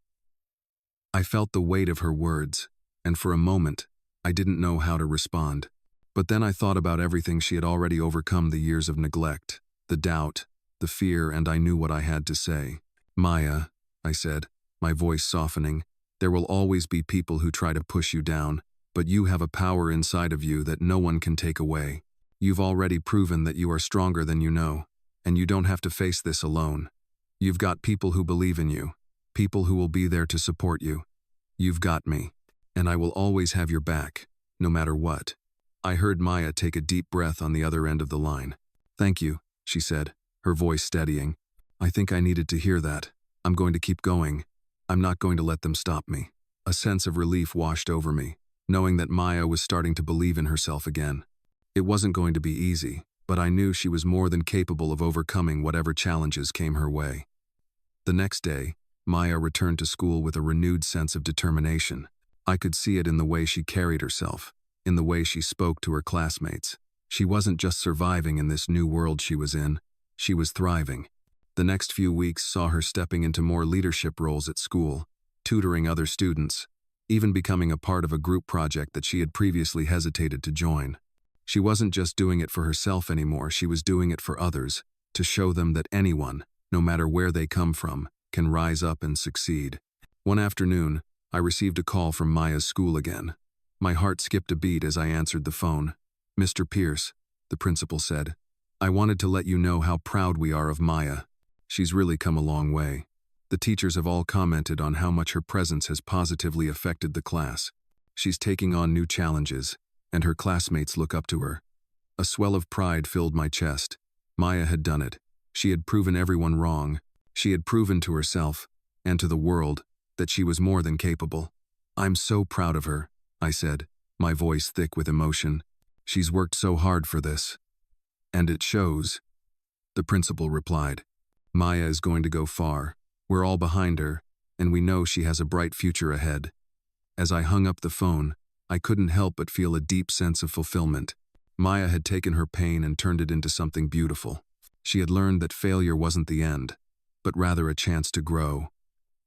I felt the weight of her words, and for a moment, I didn't know how to respond. But then I thought about everything she had already overcome, the years of neglect, the doubt, the fear, and I knew what I had to say. Maya, I said, my voice softening, there will always be people who try to push you down, but you have a power inside of you that no one can take away. You've already proven that you are stronger than you know, and you don't have to face this alone. You've got people who believe in you, people who will be there to support you. You've got me, and I will always have your back, no matter what. I heard Maya take a deep breath on the other end of the line. Thank you, she said, her voice steadying. I think I needed to hear that. I'm going to keep going. I'm not going to let them stop me. A sense of relief washed over me, knowing that Maya was starting to believe in herself again. It wasn't going to be easy, but I knew she was more than capable of overcoming whatever challenges came her way. The next day, Maya returned to school with a renewed sense of determination. I could see it in the way she carried herself, in the way she spoke to her classmates. She wasn't just surviving in this new world she was in, she was thriving. The next few weeks saw her stepping into more leadership roles at school, tutoring other students, even becoming a part of a group project that she had previously hesitated to join. She wasn't just doing it for herself anymore, she was doing it for others, to show them that anyone, no matter where they come from, can rise up and succeed. One afternoon, I received a call from Maya's school again. My heart skipped a beat as I answered the phone. Mr. Pierce, the principal said, I wanted to let you know how proud we are of Maya. She's really come a long way. The teachers have all commented on how much her presence has positively affected the class. She's taking on new challenges, and her classmates look up to her. A swell of pride filled my chest. Maya had done it. She had proven everyone wrong. She had proven to herself, and to the world, that she was more than capable. I'm so proud of her, I said, my voice thick with emotion. She's worked so hard for this. And it shows, the principal replied. Maya is going to go far. We're all behind her, and we know she has a bright future ahead. As I hung up the phone, I couldn't help but feel a deep sense of fulfillment. Maya had taken her pain and turned it into something beautiful. She had learned that failure wasn't the end, but rather a chance to grow.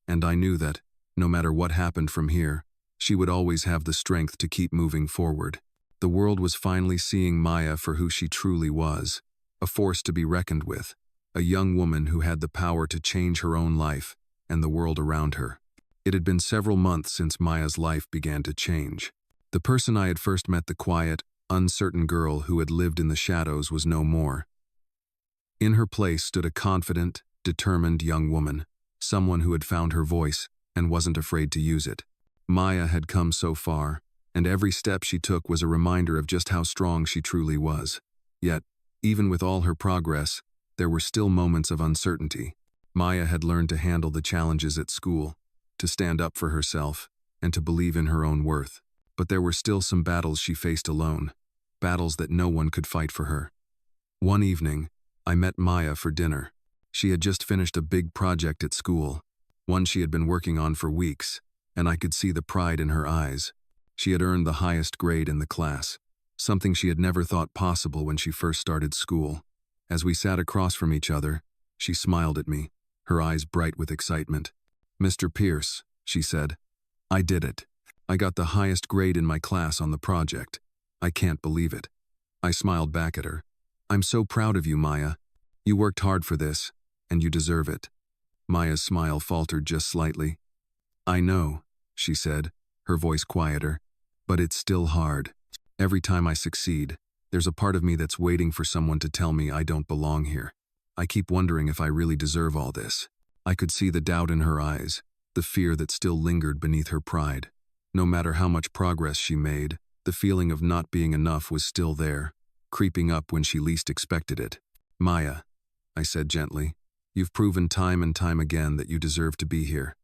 And I knew that, no matter what happened from here, she would always have the strength to keep moving forward. The world was finally seeing Maya for who she truly was, a force to be reckoned with, a young woman who had the power to change her own life and the world around her. It had been several months since Maya's life began to change. The person I had first met, the quiet, uncertain girl who had lived in the shadows, was no more. In her place stood a confident, determined young woman, someone who had found her voice and wasn't afraid to use it. Maya had come so far, and every step she took was a reminder of just how strong she truly was. Yet, even with all her progress, there were still moments of uncertainty. Maya had learned to handle the challenges at school, to stand up for herself, and to believe in her own worth. But there were still some battles she faced alone, battles that no one could fight for her. One evening, I met Maya for dinner. She had just finished a big project at school, one she had been working on for weeks, and I could see the pride in her eyes. She had earned the highest grade in the class, something she had never thought possible when she first started school. As we sat across from each other, she smiled at me, her eyes bright with excitement. Mr. Pierce, she said, I did it. I got the highest grade in my class on the project. I can't believe it. I smiled back at her. I'm so proud of you, Maya. You worked hard for this, and you deserve it. Maya's smile faltered just slightly. I know, she said, her voice quieter, but it's still hard. Every time I succeed, there's a part of me that's waiting for someone to tell me I don't belong here. I keep wondering if I really deserve all this. I could see the doubt in her eyes, the fear that still lingered beneath her pride. No matter how much progress she made, the feeling of not being enough was still there, creeping up when she least expected it. Maya, I said gently, you've proven time and time again that you deserve to be here.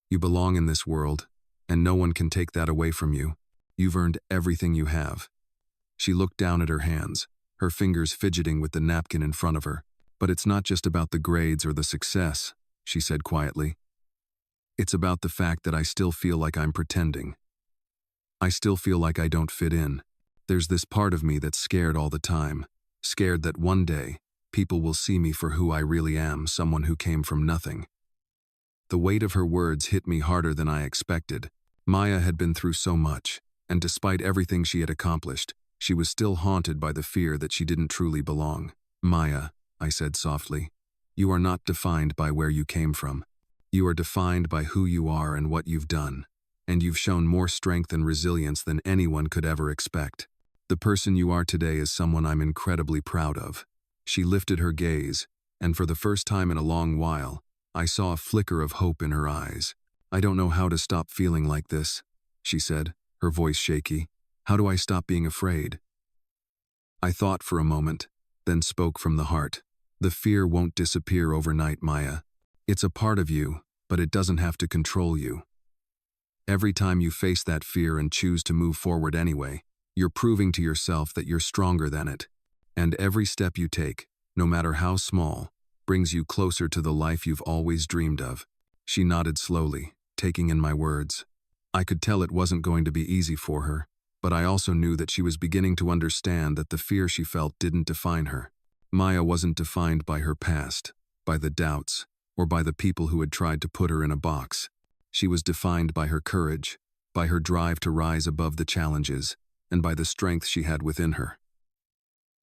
You belong in this world, and no one can take that away from you. You've earned everything you have. She looked down at her hands, her fingers fidgeting with the napkin in front of her. But it's not just about the grades or the success, she said quietly. It's about the fact that I still feel like I'm pretending. I still feel like I don't fit in. There's this part of me that's scared all the time, scared that one day, People will see me for who I really am, someone who came from nothing. The weight of her words hit me harder than I expected. Maya had been through so much, and despite everything she had accomplished, she was still haunted by the fear that she didn't truly belong. "Maya," I said softly, "you are not defined by where you came from. You are defined by who you are and what you've done. And you've shown more strength and resilience than anyone could ever expect. The person you are today is someone I'm incredibly proud of." She lifted her gaze, and for the first time in a long while, I saw a flicker of hope in her eyes. "I don't know how to stop feeling like this," she said, her voice shaky. "How do I stop being afraid?" I thought for a moment, then spoke from the heart. "The fear won't disappear overnight, Maya. It's a part of you, but it doesn't have to control you. Every time you face that fear and choose to move forward anyway, you're proving to yourself that you're stronger than it. And every step you take, no matter how small, brings you closer to the life you've always dreamed of." She nodded slowly, taking in my words. I could tell it wasn't going to be easy for her, but I also knew that she was beginning to understand that the fear she felt didn't define her. Maya wasn't defined by her past, by the doubts, or by the people who had tried to put her in a box. She was defined by her courage, by her drive to rise above the challenges, and by the strength she had within her.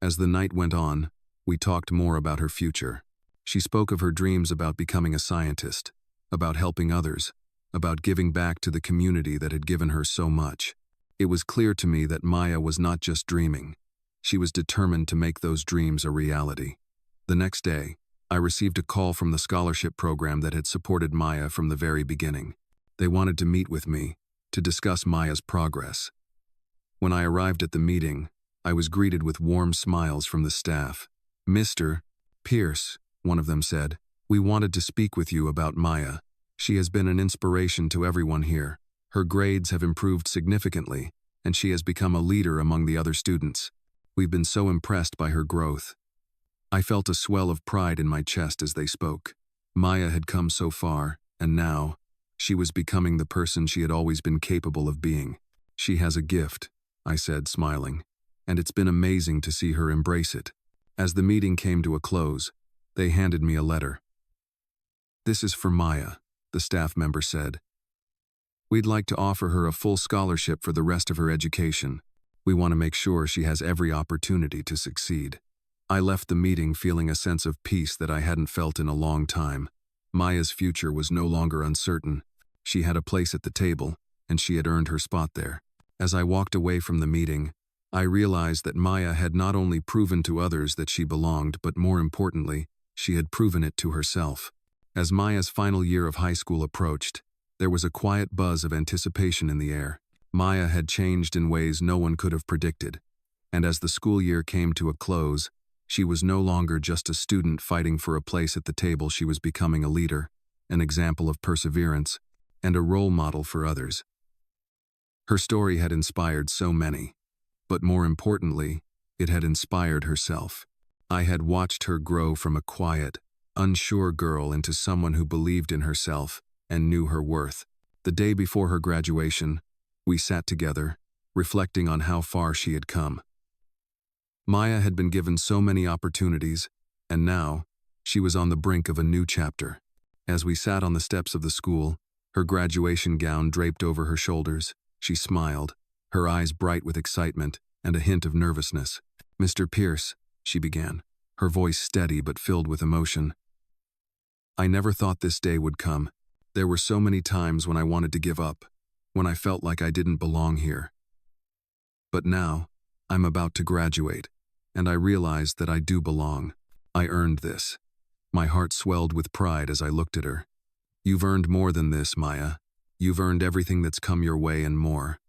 As the night went on, we talked more about her future. She spoke of her dreams about becoming a scientist, about helping others, about giving back to the community that had given her so much. It was clear to me that Maya was not just dreaming. She was determined to make those dreams a reality. The next day, I received a call from the scholarship program that had supported Maya from the very beginning. They wanted to meet with me, to discuss Maya's progress. When I arrived at the meeting, I was greeted with warm smiles from the staff. "Mr. Pierce," one of them said, "we wanted to speak with you about Maya. She has been an inspiration to everyone here. Her grades have improved significantly, and she has become a leader among the other students. We've been so impressed by her growth." I felt a swell of pride in my chest as they spoke. Maya had come so far, and now, she was becoming the person she had always been capable of being. "She has a gift," I said, smiling, "and it's been amazing to see her embrace it." As the meeting came to a close, they handed me a letter. "This is for Maya," the staff member said. "We'd like to offer her a full scholarship for the rest of her education. We want to make sure she has every opportunity to succeed." I left the meeting feeling a sense of peace that I hadn't felt in a long time. Maya's future was no longer uncertain. She had a place at the table, and she had earned her spot there. As I walked away from the meeting, I realized that Maya had not only proven to others that she belonged, but more importantly, she had proven it to herself. As Maya's final year of high school approached, there was a quiet buzz of anticipation in the air. Maya had changed in ways no one could have predicted, and as the school year came to a close, she was no longer just a student fighting for a place at the table. She was becoming a leader, an example of perseverance, and a role model for others. Her story had inspired so many, but more importantly, it had inspired herself. I had watched her grow from a quiet, unsure girl into someone who believed in herself and knew her worth. The day before her graduation, we sat together, reflecting on how far she had come. Maya had been given so many opportunities, and now, she was on the brink of a new chapter. As we sat on the steps of the school, her graduation gown draped over her shoulders, she smiled, her eyes bright with excitement and a hint of nervousness. "Mr. Pierce," she began, her voice steady but filled with emotion. "I never thought this day would come. There were so many times when I wanted to give up, when I felt like I didn't belong here. But now, I'm about to graduate, and I realize that I do belong. I earned this." My heart swelled with pride as I looked at her. "You've earned more than this, Maya. You've earned everything that's come your way and more.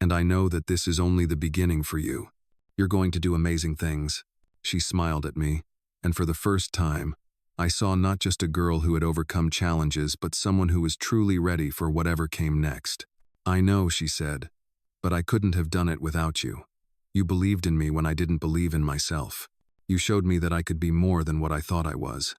And I know that this is only the beginning for you. You're going to do amazing things." She smiled at me, and for the first time, I saw not just a girl who had overcome challenges, but someone who was truly ready for whatever came next. "I know," she said, "but I couldn't have done it without you. You believed in me when I didn't believe in myself. You showed me that I could be more than what I thought I was."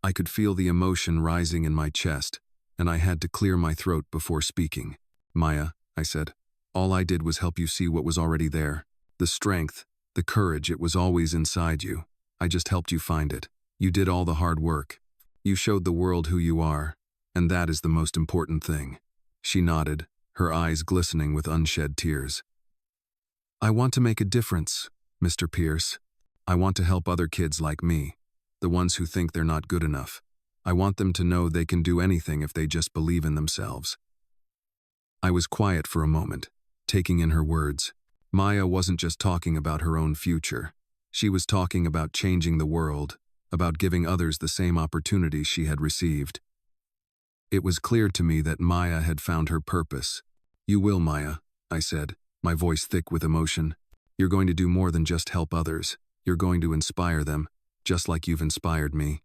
I could feel the emotion rising in my chest, and I had to clear my throat before speaking. "Maya," I said, "all I did was help you see what was already there. The strength, the courage, it was always inside you. I just helped you find it. You did all the hard work. You showed the world who you are, and that is the most important thing." She nodded, her eyes glistening with unshed tears. "I want to make a difference, Mr. Pierce. I want to help other kids like me, the ones who think they're not good enough. I want them to know they can do anything if they just believe in themselves." I was quiet for a moment, taking in her words. Maya wasn't just talking about her own future. She was talking about changing the world, about giving others the same opportunities she had received. It was clear to me that Maya had found her purpose. "You will, Maya," I said, my voice thick with emotion. "You're going to do more than just help others. You're going to inspire them, just like you've inspired me."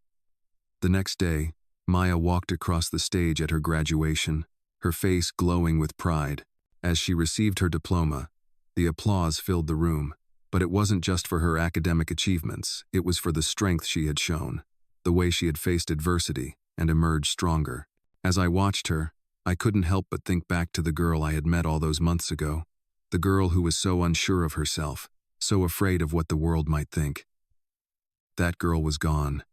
The next day, Maya walked across the stage at her graduation, her face glowing with pride. As she received her diploma, the applause filled the room. But it wasn't just for her academic achievements, it was for the strength she had shown, the way she had faced adversity and emerged stronger. As I watched her, I couldn't help but think back to the girl I had met all those months ago, the girl who was so unsure of herself, so afraid of what the world might think. That girl was gone.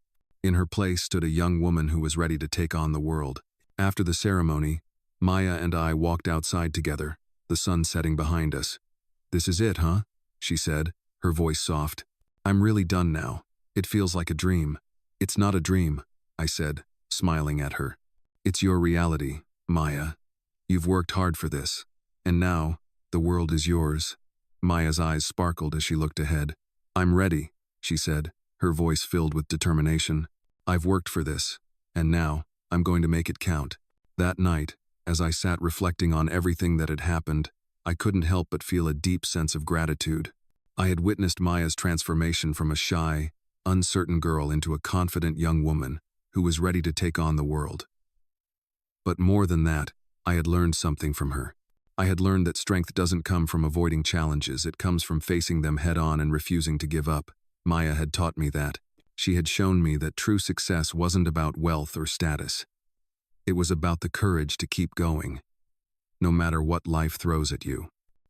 In her place stood a young woman who was ready to take on the world. After the ceremony, Maya and I walked outside together, the sun setting behind us. "This is it, huh?" she said, her voice soft. "I'm really done now. It feels like a dream." "It's not a dream," I said, smiling at her. "It's your reality, Maya. You've worked hard for this. And now, the world is yours." Maya's eyes sparkled as she looked ahead. "I'm ready," she said, her voice filled with determination. "I've worked for this, and now, I'm going to make it count." That night, as I sat reflecting on everything that had happened, I couldn't help but feel a deep sense of gratitude. I had witnessed Maya's transformation from a shy, uncertain girl into a confident young woman who was ready to take on the world. But more than that, I had learned something from her. I had learned that strength doesn't come from avoiding challenges, it comes from facing them head-on and refusing to give up. Maya had taught me that. She had shown me that true success wasn't about wealth or status. It was about the courage to keep going, no matter what life throws at you.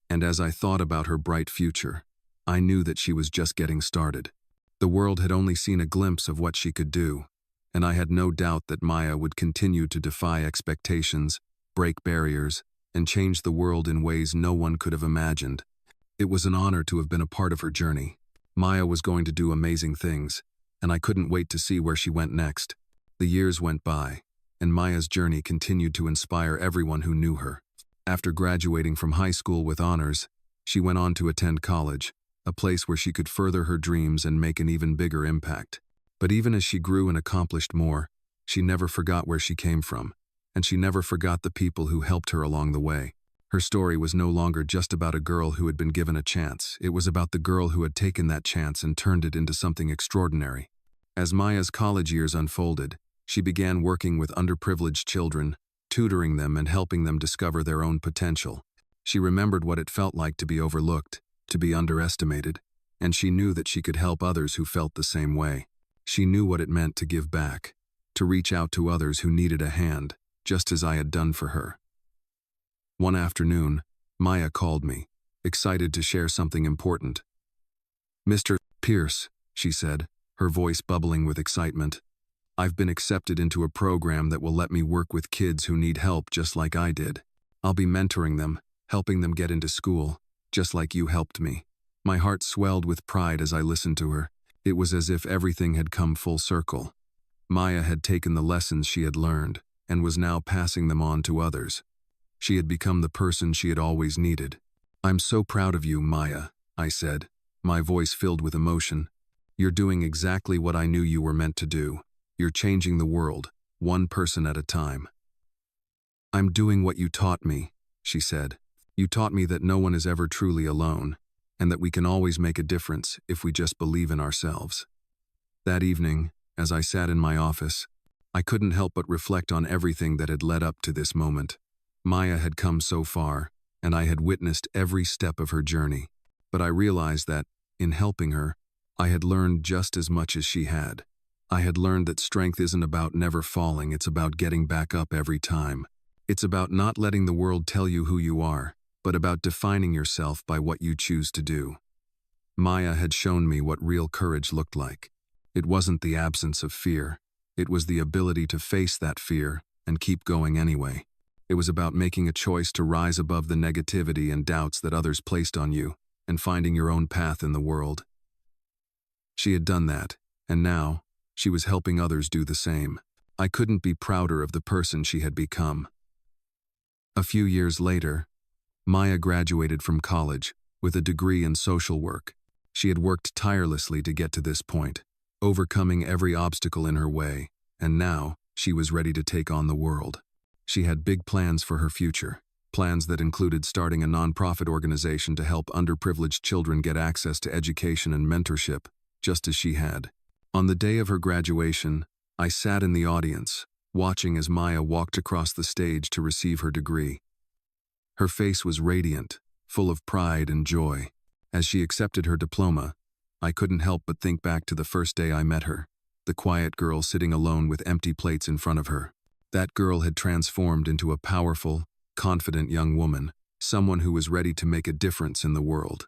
And as I thought about her bright future, I knew that she was just getting started. The world had only seen a glimpse of what she could do, and I had no doubt that Maya would continue to defy expectations, break barriers, and change the world in ways no one could have imagined. It was an honor to have been a part of her journey. Maya was going to do amazing things, and I couldn't wait to see where she went next. The years went by, and Maya's journey continued to inspire everyone who knew her. After graduating from high school with honors, she went on to attend college, a place where she could further her dreams and make an even bigger impact. But even as she grew and accomplished more, she never forgot where she came from, and she never forgot the people who helped her along the way. Her story was no longer just about a girl who had been given a chance. It was about the girl who had taken that chance and turned it into something extraordinary. As Maya's college years unfolded, she began working with underprivileged children, tutoring them and helping them discover their own potential. She remembered what it felt like to be overlooked, to be underestimated, and she knew that she could help others who felt the same way. She knew what it meant to give back, to reach out to others who needed a hand, just as I had done for her. One afternoon, Maya called me, excited to share something important. "Mr. Pierce," she said, her voice bubbling with excitement, "I've been accepted into a program that will let me work with kids who need help just like I did. I'll be mentoring them, helping them get into school, just like you helped me." My heart swelled with pride as I listened to her. It was as if everything had come full circle. Maya had taken the lessons she had learned and was now passing them on to others. She had become the person she had always needed. "I'm so proud of you, Maya," I said, my voice filled with emotion. "You're doing exactly what I knew you were meant to do. You're changing the world, one person at a time." "I'm doing what you taught me," she said. "You taught me that no one is ever truly alone, and that we can always make a difference if we just believe in ourselves." That evening, as I sat in my office, I couldn't help but reflect on everything that had led up to this moment. Maya had come so far, and I had witnessed every step of her journey. But I realized that, in helping her, I had learned just as much as she had. I had learned that strength isn't about never falling, it's about getting back up every time. It's about not letting the world tell you who you are, but about defining yourself by what you choose to do. Maya had shown me what real courage looked like. It wasn't the absence of fear. It was the ability to face that fear and keep going anyway. It was about making a choice to rise above the negativity and doubts that others placed on you and finding your own path in the world. She had done that, and now, she was helping others do the same. I couldn't be prouder of the person she had become. A few years later, Maya graduated from college with a degree in social work. She had worked tirelessly to get to this point, overcoming every obstacle in her way, and now she was ready to take on the world. She had big plans for her future, plans that included starting a nonprofit organization to help underprivileged children get access to education and mentorship, just as she had. On the day of her graduation, I sat in the audience, watching as Maya walked across the stage to receive her degree. Her face was radiant, full of pride and joy. As she accepted her diploma, I couldn't help but think back to the first day I met her, the quiet girl sitting alone with empty plates in front of her. That girl had transformed into a powerful, confident young woman, someone who was ready to make a difference in the world.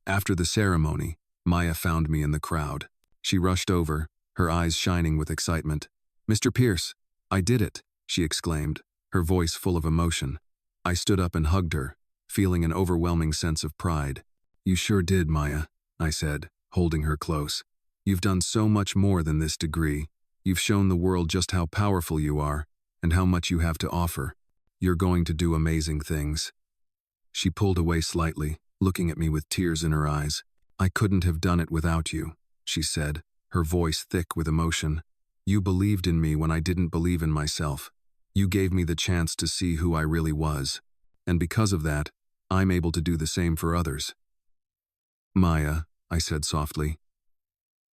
After the ceremony, Maya found me in the crowd. She rushed over, her eyes shining with excitement. "Mr. Pierce, I did it," she exclaimed, her voice full of emotion. I stood up and hugged her, feeling an overwhelming sense of pride. "You sure did, Maya," I said, holding her close. "You've done so much more than this degree. You've shown the world just how powerful you are and how much you have to offer. You're going to do amazing things." She pulled away slightly, looking at me with tears in her eyes. "I couldn't have done it without you," she said, her voice thick with emotion. "You believed in me when I didn't believe in myself. You gave me the chance to see who I really was. And because of that, I'm able to do the same for others." "Maya," I said softly,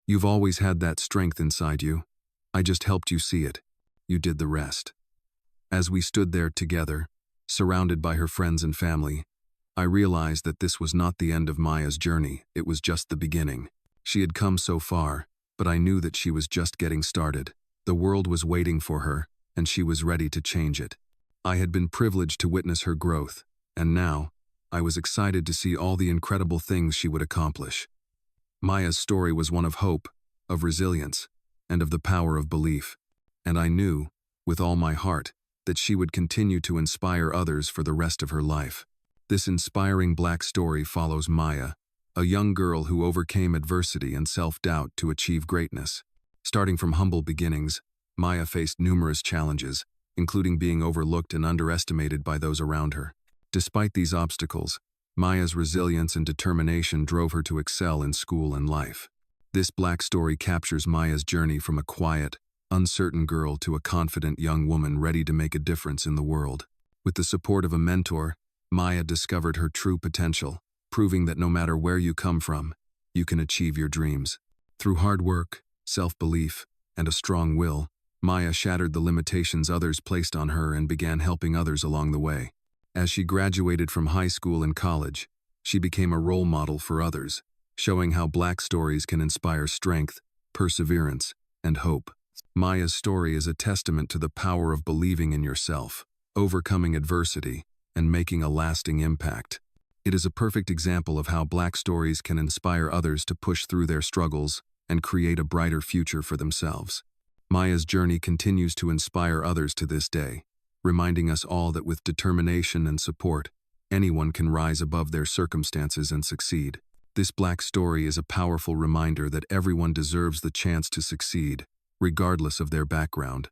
"you've always had that strength inside you. I just helped you see it. You did the rest." As we stood there together, surrounded by her friends and family, I realized that this was not the end of Maya's journey, it was just the beginning. She had come so far, but I knew that she was just getting started. The world was waiting for her, and she was ready to change it. I had been privileged to witness her growth, and now, I was excited to see all the incredible things she would accomplish. Maya's story was one of hope, of resilience, and of the power of belief, and I knew, with all my heart, that she would continue to inspire others for the rest of her life. This inspiring Black story follows Maya, a young girl who overcame adversity and self-doubt to achieve greatness. Starting from humble beginnings, Maya faced numerous challenges, including being overlooked and underestimated by those around her. Despite these obstacles, Maya's resilience and determination drove her to excel in school and life. This Black story captures Maya's journey from a quiet, uncertain girl to a confident young woman ready to make a difference in the world. With the support of a mentor, Maya discovered her true potential, proving that no matter where you come from, you can achieve your dreams. Through hard work, self-belief, and a strong will, Maya shattered the limitations others placed on her and began helping others along the way. As she graduated from high school and college, she became a role model for others, showing how Black stories can inspire strength, perseverance, and hope. Maya's story is a testament to the power of believing in yourself, overcoming adversity, and making a lasting impact. It is a perfect example of how Black stories can inspire others to push through their struggles and create a brighter future for themselves. Maya's journey continues to inspire others to this day, reminding us all that with determination and support, anyone can rise above their circumstances and succeed. This Black story is a powerful reminder that everyone deserves the chance to succeed, regardless of their background.